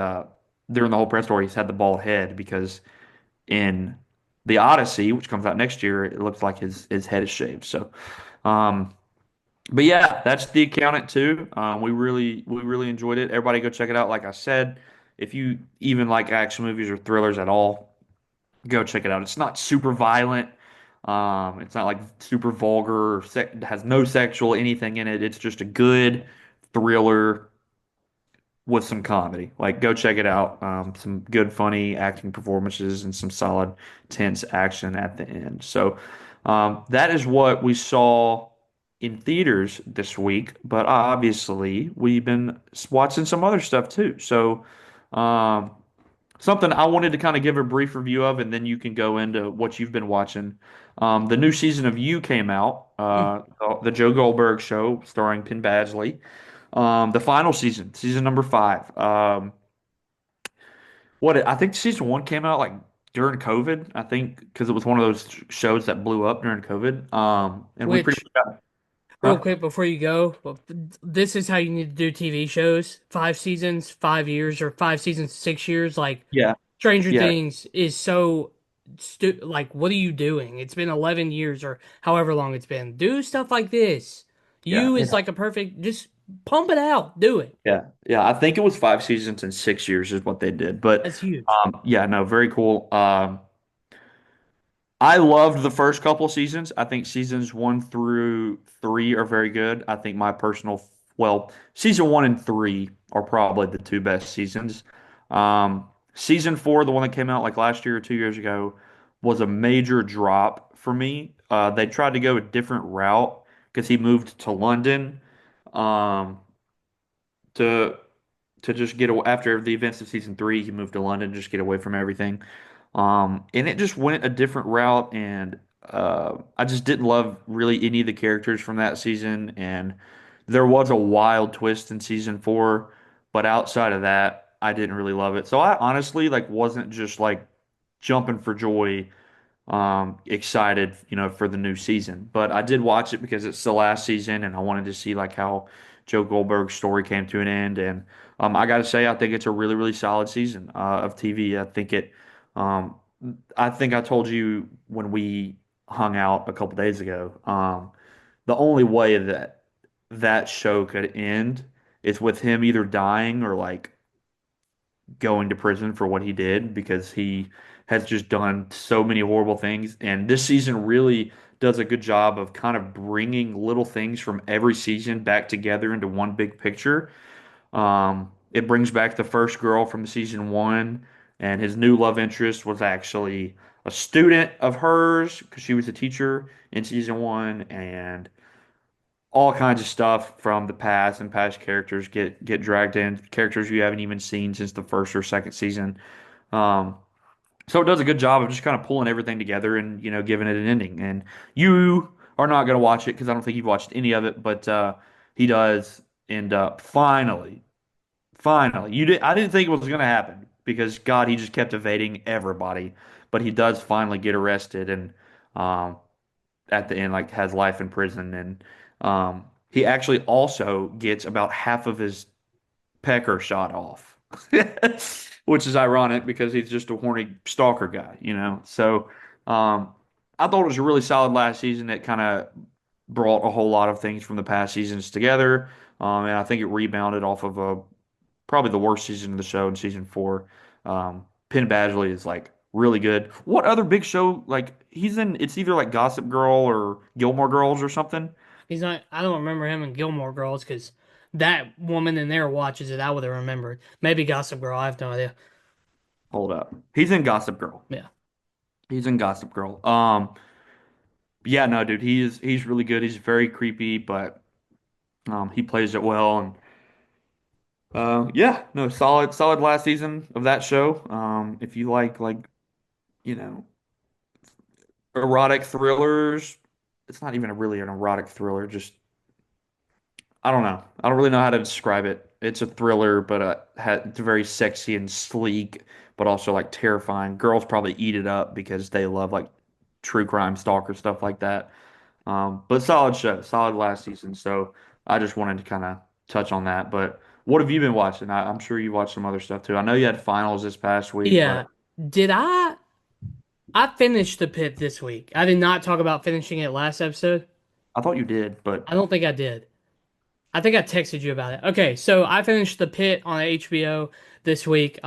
during the whole press tour, he's had the bald head because in the Odyssey, which comes out next year, it looks like his head is shaved. So, um, but yeah, that's The Accountant too. We really enjoyed it. Everybody go check it out. Like I said, if you even like action movies or thrillers at all, go check it out. It's not super violent. It's not like super vulgar or has no sexual anything in it. It's just a good thriller with some comedy. Like, go check it out. Some good, funny acting performances and some solid, tense action at the end. So, that is what we saw in theaters this week. But obviously, we've been watching some other stuff too. So, um, something I wanted to kind of give a brief review of, and then you can go into what you've been watching. The new season of You came out, Mm. the Joe Goldberg show starring Penn Badgley. The final season, season number 5. I think season 1 came out like during COVID. I think because it was one of those shows that blew up during COVID. And we pretty Which, much got, real huh? quick before you go, well, this is how you need to do TV shows: 5 seasons, 5 years, or 5 seasons, 6 years. Like Yeah, Stranger yeah, Things is so like, what are you doing? It's been 11 years or however long it's been. Do stuff like this. yeah, You is like a perfect, just pump it out. Do it. yeah. I think it was 5 seasons and 6 years is what they did. But That's huge. yeah, no, very cool. I loved the first couple seasons. I think seasons 1 through 3 are very good. I think my personal, well, season 1 and 3 are probably the two best seasons. Season 4, the one that came out like last year or 2 years ago, was a major drop for me. They tried to go a different route because he moved to London, um, to just get away after the events of season 3. He moved to London, just get away from everything. And it just went a different route, and I just didn't love really any of the characters from that season. And there was a wild twist in season 4, but outside of that, I didn't really love it. So I honestly like wasn't just like jumping for joy, excited, for the new season. But I did watch it because it's the last season, and I wanted to see like how Joe Goldberg's story came to an end. And I got to say, I think it's a really, really solid season of TV. Um, I think I told you when we hung out a couple days ago, the only way that that show could end is with him either dying or like going to prison for what he did because he has just done so many horrible things. And this season really does a good job of kind of bringing little things from every season back together into one big picture. It brings back the first girl from season 1, and his new love interest was actually a student of hers because she was a teacher in season 1, and all kinds of stuff from the past and past characters get dragged in, characters you haven't even seen since the first or second season. Um, so it does a good job of just kind of pulling everything together and giving it an ending. And you are not going to watch it because I don't think you've watched any of it, but he does end up finally. I didn't think it was going to happen because God, he just kept evading everybody, but he does finally get arrested and um, at the end like has life in prison. And he actually also gets about half of his pecker shot off, which is ironic because he's just a horny stalker guy. So I thought it was a really solid last season that kind of brought a whole lot of things from the past seasons together. And I think it rebounded off of probably the worst season of the show in season 4. Penn Badgley is like really good. What other big show like he's in? It's either like Gossip Girl or Gilmore Girls or something. He's not. I don't remember him in Gilmore Girls because that woman in there watches it. I would have remembered. Maybe Gossip Girl. I have no idea. Hold up, he's in Gossip Girl. Yeah. He's in Gossip Girl. Yeah, no, dude, he's really good. He's very creepy, but he plays it well. And yeah, no, solid last season of that show. If you like you know erotic thrillers, it's not even really an erotic thriller. Just I don't know. I don't really know how to describe it. It's a thriller, but it's very sexy and sleek, but also like terrifying. Girls probably eat it up because they love like true crime, stalker stuff like that. But solid show, solid last season. So I just wanted to kind of touch on that. But what have you been watching? I'm sure you watched some other stuff too. I know you had finals this past week, Yeah. but Did I? I finished The Pit this week. I did not talk about finishing it last episode. I thought you did. But I don't think I did. I think I texted you about it. Okay, so I finished The Pit on HBO this week.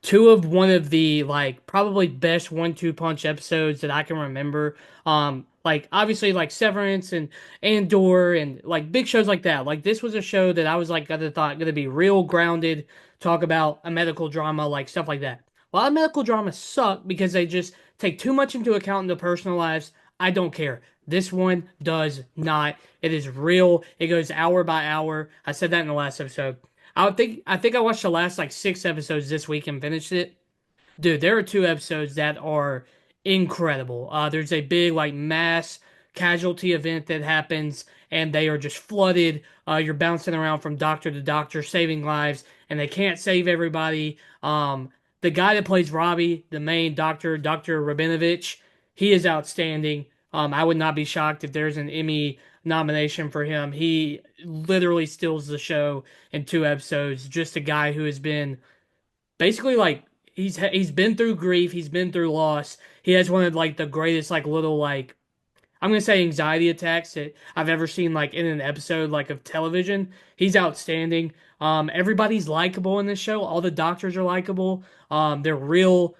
Two of one of the like probably best 1-2 punch episodes that I can remember. Like obviously like Severance and Andor and like big shows like that. Like this was a show that I was like gonna be real grounded, talk about a medical drama, like stuff like that. A lot of medical dramas suck because they just take too much into account in the personal lives. I don't care. This one does not. It is real. It goes hour by hour. I said that in the last episode. I think I watched the last like 6 episodes this week and finished it. Dude, there are 2 episodes that are incredible. There's a big like mass casualty event that happens, and they are just flooded. You're bouncing around from doctor to doctor, saving lives, and they can't save everybody. The guy that plays Robbie, the main doctor, Dr. Rabinovich, he is outstanding. I would not be shocked if there's an Emmy nomination for him. He literally steals the show in 2 episodes. Just a guy who has been basically like he's been through grief, he's been through loss. He has one of like the greatest like little like I'm gonna say anxiety attacks that I've ever seen like in an episode like of television. He's outstanding. Everybody's likable in this show. All the doctors are likable. They're real.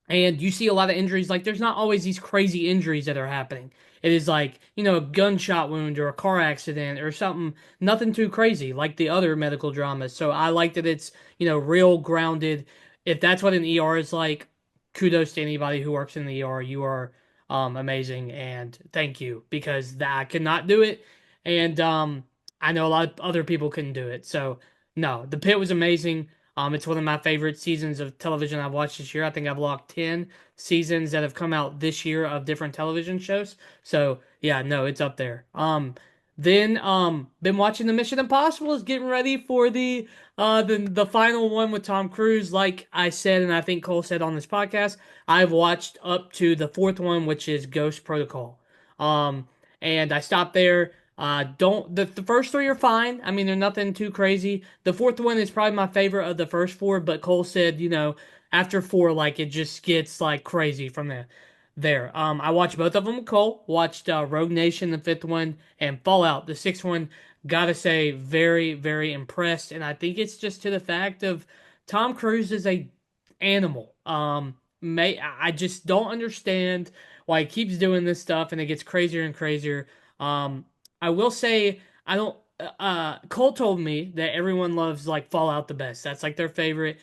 And you see a lot of injuries. Like, there's not always these crazy injuries that are happening. It is like, a gunshot wound or a car accident or something, nothing too crazy like the other medical dramas. So I like that it's, real grounded. If that's what an ER is like, kudos to anybody who works in the ER. You are amazing, and thank you, because I could not do it. And I know a lot of other people couldn't do it. So no, The Pit was amazing. It's one of my favorite seasons of television I've watched this year. I think I've logged 10 seasons that have come out this year of different television shows. So yeah, no, it's up there. Then been watching the Mission Impossible, is getting ready for the final one with Tom Cruise. Like I said, and I think Cole said on this podcast, I've watched up to the fourth one, which is Ghost Protocol. Um, and I stopped there. Don't the first three are fine. I mean, they're nothing too crazy. The fourth one is probably my favorite of the first four, but Cole said, after four, like it just gets like crazy from there. I watched both of them with Cole. Watched Rogue Nation, the fifth one, and Fallout, the sixth one. Gotta say, very, very impressed. And I think it's just to the fact of Tom Cruise is a animal. I just don't understand why he keeps doing this stuff, and it gets crazier and crazier. I will say I don't. Cole told me that everyone loves like Fallout the best. That's like their favorite.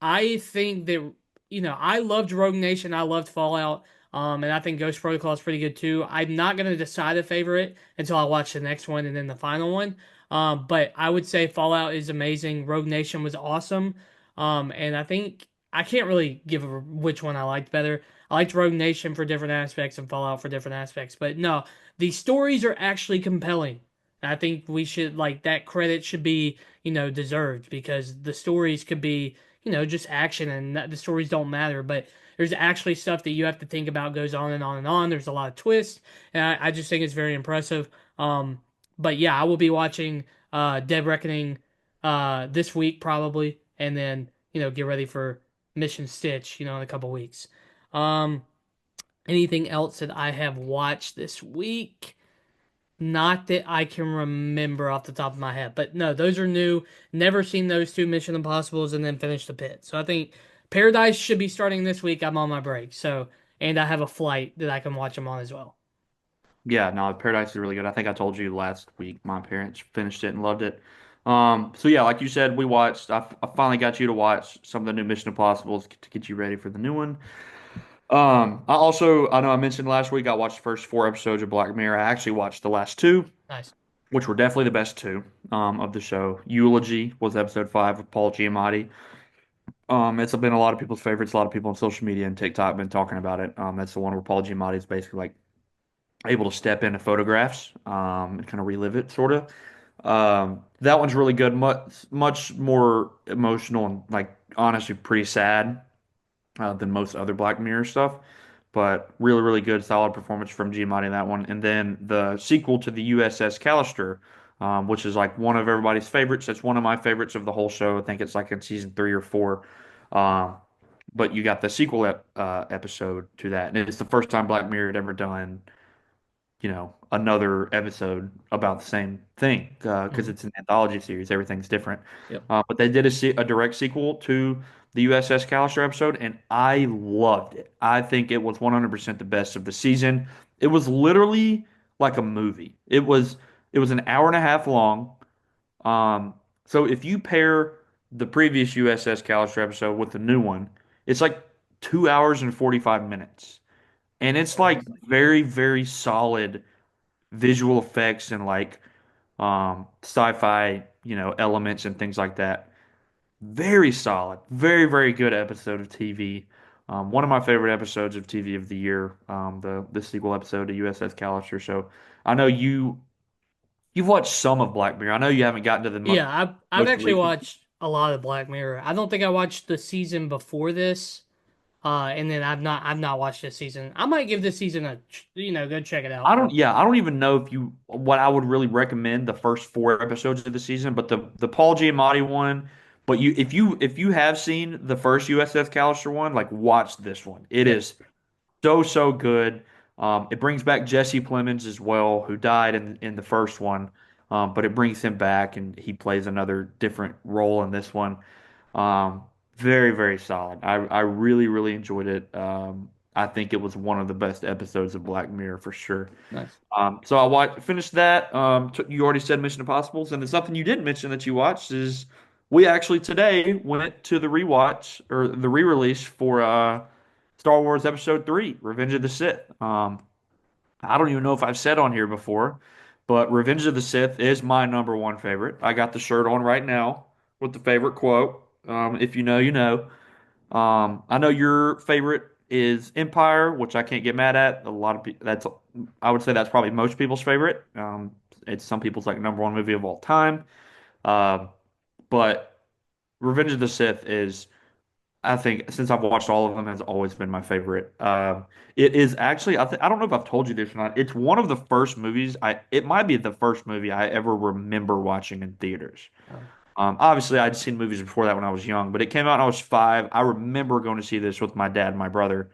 I think that I loved Rogue Nation. I loved Fallout. And I think Ghost Protocol is pretty good too. I'm not gonna decide a favorite until I watch the next one and then the final one. But I would say Fallout is amazing. Rogue Nation was awesome. And I think I can't really give which one I liked better. I liked Rogue Nation for different aspects and Fallout for different aspects. But no, the stories are actually compelling. I think we should like that credit should be, deserved, because the stories could be, just action, and the stories don't matter, but there's actually stuff that you have to think about, goes on and on and on. There's a lot of twists, and I just think it's very impressive. But yeah, I will be watching Dead Reckoning this week probably, and then, get ready for Mission Stitch, in a couple weeks. Um, Anything else that I have watched this week? Not that I can remember off the top of my head, but no, those are new. Never seen those two Mission Impossibles, and then finished the pit. So I think Paradise should be starting this week. I'm on my break, so, and I have a flight that I can watch them on as well. Yeah, no, Paradise is really good. I think I told you last week my parents finished it and loved it. So yeah, like you said, we watched. I finally got you to watch some of the new Mission Impossibles to get you ready for the new one. I know I mentioned last week I watched the first four episodes of Black Mirror. I actually watched the last two, Nice. which were definitely the best two of the show. Eulogy was episode five with Paul Giamatti. It's been a lot of people's favorites. A lot of people on social media and TikTok have been talking about it. That's the one where Paul Giamatti is basically like able to step into photographs and kind of relive it, sort of. That one's really good, much more emotional and like honestly pretty sad than most other Black Mirror stuff. But really, really good, solid performance from Giamatti in that one. And then the sequel to the USS Callister, which is like one of everybody's favorites. It's one of my favorites of the whole show. I think it's like in season three or four. Um, but you got the sequel episode to that, and it's the first time Black Mirror had ever done another episode about the same thing because Hmm. it's an anthology series. Everything's different. Yep. But they did a direct sequel to the USS Callister episode, and I loved it. I think it was 100% the best of the season. It was literally like a movie. It was an hour and a half long. Um, so if you pair the previous USS Callister episode with the new one, it's like 2 hours and 45 minutes. And it's like Amazing. very, very solid visual effects and like sci-fi, elements and things like that. Very solid, very, very good episode of TV. One of my favorite episodes of TV of the year, the sequel episode to USS Callister. So I know you've watched some of Black Mirror. I know you haven't gotten to the Yeah, I've most actually recent. watched a lot of Black Mirror. I don't think I watched the season before this. And then I've not watched this season. I might give this season a go check it out. I don't even know if you what I would really recommend the first four episodes of the season, but the Paul Giamatti one. But if you have seen the first USS Callister one, like watch this one. It Yep. is so good. It brings back Jesse Plemons as well, who died in the first one, but it brings him back and he plays another different role in this one. Um, Very, very solid. I really, really enjoyed it. I think it was one of the best episodes of Black Mirror for sure. Nice. So I finished that. You already said Mission Impossibles, and it's something you didn't mention that you watched is we actually today went to the rewatch or the re-release for Star Wars Episode 3, Revenge of the Sith. I don't even know if I've said on here before, but Revenge of the Sith is my number one favorite. I got the shirt on right now with the favorite quote. If you know, you know. I know your favorite is Empire, which I can't get mad at. A lot of people, I would say that's probably most people's favorite. It's some people's like number one movie of all time. Um, but Revenge of the Sith is, I think, since I've watched all of them, has always been my favorite. It is actually, I don't know if I've told you this or not. It's one of the first movies it might be the first movie I ever remember watching in theaters. Oh, Obviously, I'd seen movies before that when I was young, but it came out when I was 5. I remember going to see this with my dad and my brother.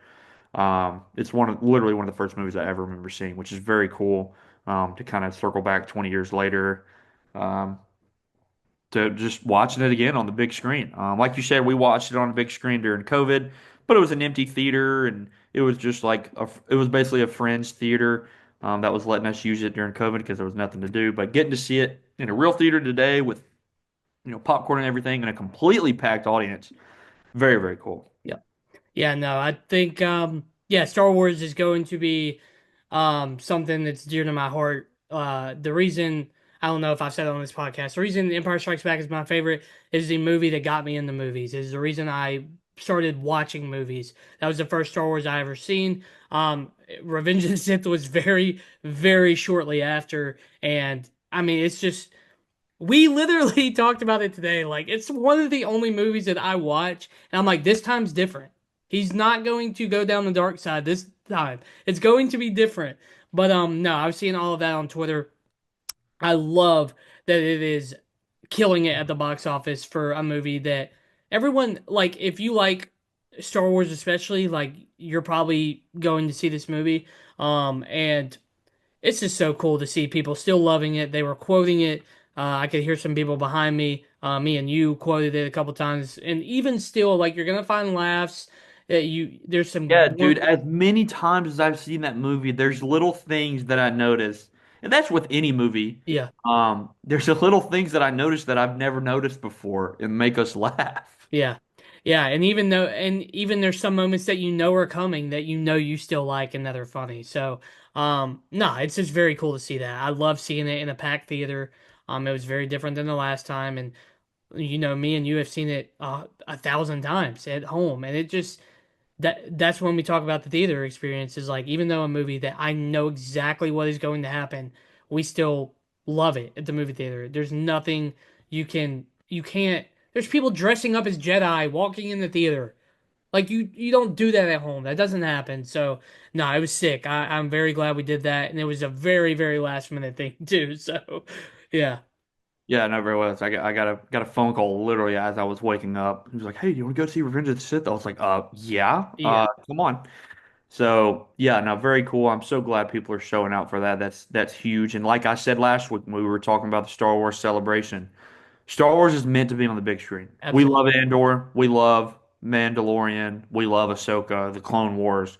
It's literally one of the first movies I ever remember seeing, which is very cool. To kind of circle back 20 years later, um, to just watching it again on the big screen. Like you said, we watched it on the big screen during COVID, but it was an empty theater, and it was just like it was basically a friend's theater that was letting us use it during COVID because there was nothing to do. But getting to see it in a real theater today with popcorn and everything and a completely packed audience. Very, very cool. yeah. Yeah, no, I think yeah, Star Wars is going to be something that's dear to my heart. The reason I don't know if I've said it on this podcast, the reason Empire Strikes Back is my favorite is the movie that got me into movies. Is the reason I started watching movies. That was the first Star Wars I ever seen. Revenge of the Sith was very, very shortly after, and I mean, it's just we literally talked about it today. Like, it's one of the only movies that I watch, and I'm like, this time's different. He's not going to go down the dark side this time. It's going to be different. But no, I've seen all of that on Twitter. I love that it is killing it at the box office for a movie that everyone like. If you like Star Wars, especially, like you're probably going to see this movie. And it's just so cool to see people still loving it. They were quoting it. I could hear some people behind me. Me and you quoted it a couple times, and even still, like you're gonna find laughs. That there's some Yeah, dude, as many times as I've seen that movie, there's little things that I notice. And that's with any movie. yeah, There's a little things that I notice that I've never noticed before and make us laugh. yeah, yeah, and even there's some moments that you know are coming that you still like and that are funny. So no, it's just very cool to see that. I love seeing it in a packed theater. It was very different than the last time, and me and you have seen it 1,000 times at home, and it just that's when we talk about the theater experience is like even though a movie that I know exactly what is going to happen, we still love it at the movie theater. There's nothing you can't there's people dressing up as Jedi walking in the theater. Like you don't do that at home. That doesn't happen. So no, it was sick. I'm very glad we did that, and it was a very, very last minute thing too. So yeah. Yeah, no, very well. I got a phone call literally as I was waking up. He was like, "Hey, do you want to go see Revenge of the Sith?" I was like, yeah. Yeah. Come on." So yeah, no, very cool. I'm so glad people are showing out for that. That's huge. And like I said last week when we were talking about the Star Wars celebration, Star Wars is meant to be on the big screen. We love Absolutely. Andor, we love Mandalorian, we love Ahsoka, the Clone Wars.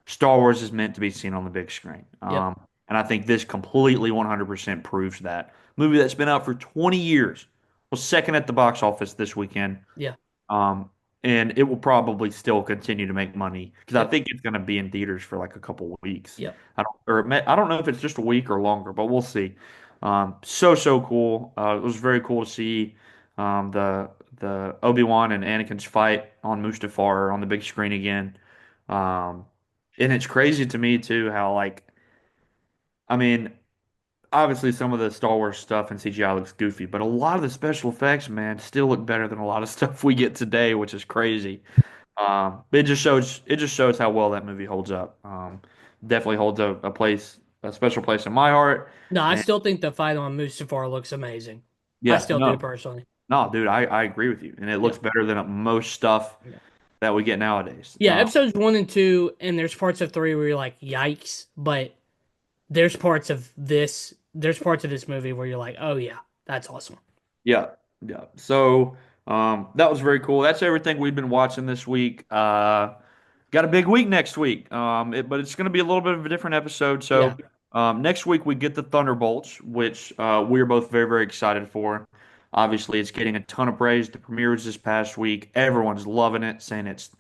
Star Wars is meant to be seen on the big screen. Yep. And I think this completely 100% proves that. Movie that's been out for 20 years was second at the box office this weekend. Yeah. Um, and it will probably still continue to make money because I Yep. think it's going to be in theaters for like a couple of weeks. Yep. I don't know if it's just a week or longer, but we'll see. So cool. It was very cool to see the Obi-Wan and Anakin's fight on Mustafar on the big screen again. Um, and it's crazy to me too how like I mean obviously some of the Star Wars stuff and CGI looks goofy, but a lot of the special effects, man, still look better than a lot of stuff we get today, which is crazy. It just shows how well that movie holds up. Definitely holds a special place in my heart. No, I And still think the fight on Mustafar looks amazing. I yeah, still do personally. no, dude, I agree with you, and it looks Yep. better than most stuff Yeah. that we get nowadays. Yeah, episodes 1 and 2, and there's parts of 3 where you're like, yikes, but there's parts of this movie where you're like, oh yeah, that's awesome. Yeah, yeah. So. That was very cool. That's everything we've been watching this week. Got a big week next week. But it's going to be a little bit of a different episode. Yeah. So next week we get the Thunderbolts, which we're both very, very excited for. Obviously, it's getting a ton of praise. The premieres this past week, everyone's loving it, saying it's.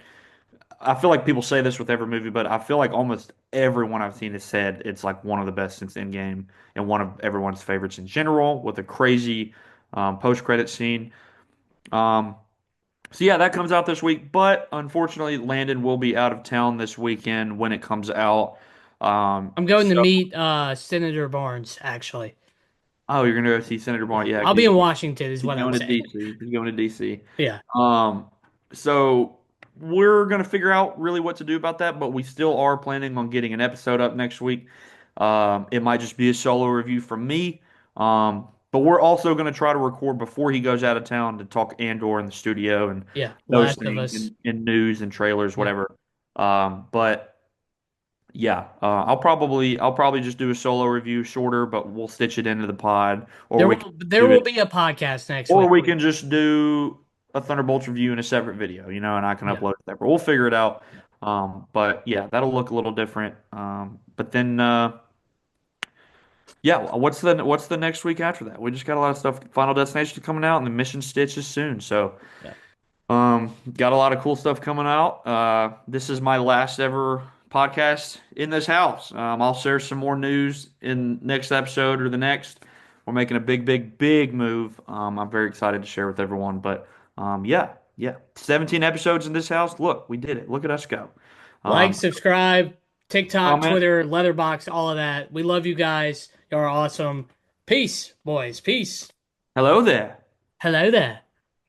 I feel like people say this with every movie, but I feel like almost everyone I've seen has said it's like one of the best since Endgame and one of everyone's favorites in general, with a crazy post-credit scene. Um, so yeah, that comes out this week, but unfortunately, Landon will be out of town this weekend when it comes out. I'm going to So meet Senator Barnes, actually. oh, you're gonna go see Senator Yeah. Blunt, yeah, I'll be because in Washington, is he's what I'm going to saying. DC. He's going to DC. Yeah. Um, so we're gonna figure out really what to do about that, but we still are planning on getting an episode up next week. It might just be a solo review from me. But we're also gonna try to record before he goes out of town to talk Andor in the studio and Yeah. those Last of things Us. and news and trailers, Yeah. whatever. But yeah, I'll probably just do a solo review, shorter, but we'll stitch it into the pod, or we can There do will it, be a podcast next or week. we can just do a Thunderbolts review in a separate video, and I can Yeah. upload it there. But we'll figure it out. But yeah, that'll look a little different. But then yeah, what's the next week after that? We just got a lot of stuff. Final Destination coming out, and the Mission Stitch is soon. So Yeah. got a lot of cool stuff coming out. This is my last ever podcast in this house. I'll share some more news in next episode or the next. We're making a big, big, big move. I'm very excited to share with everyone. But yeah, yeah, 17 episodes in this house. Look, we did it. Look at us go. Like, Um, subscribe, TikTok, comment. Twitter, Letterboxd, all of that. We love you guys. You're awesome. Peace, boys. Peace. Hello there. Hello there.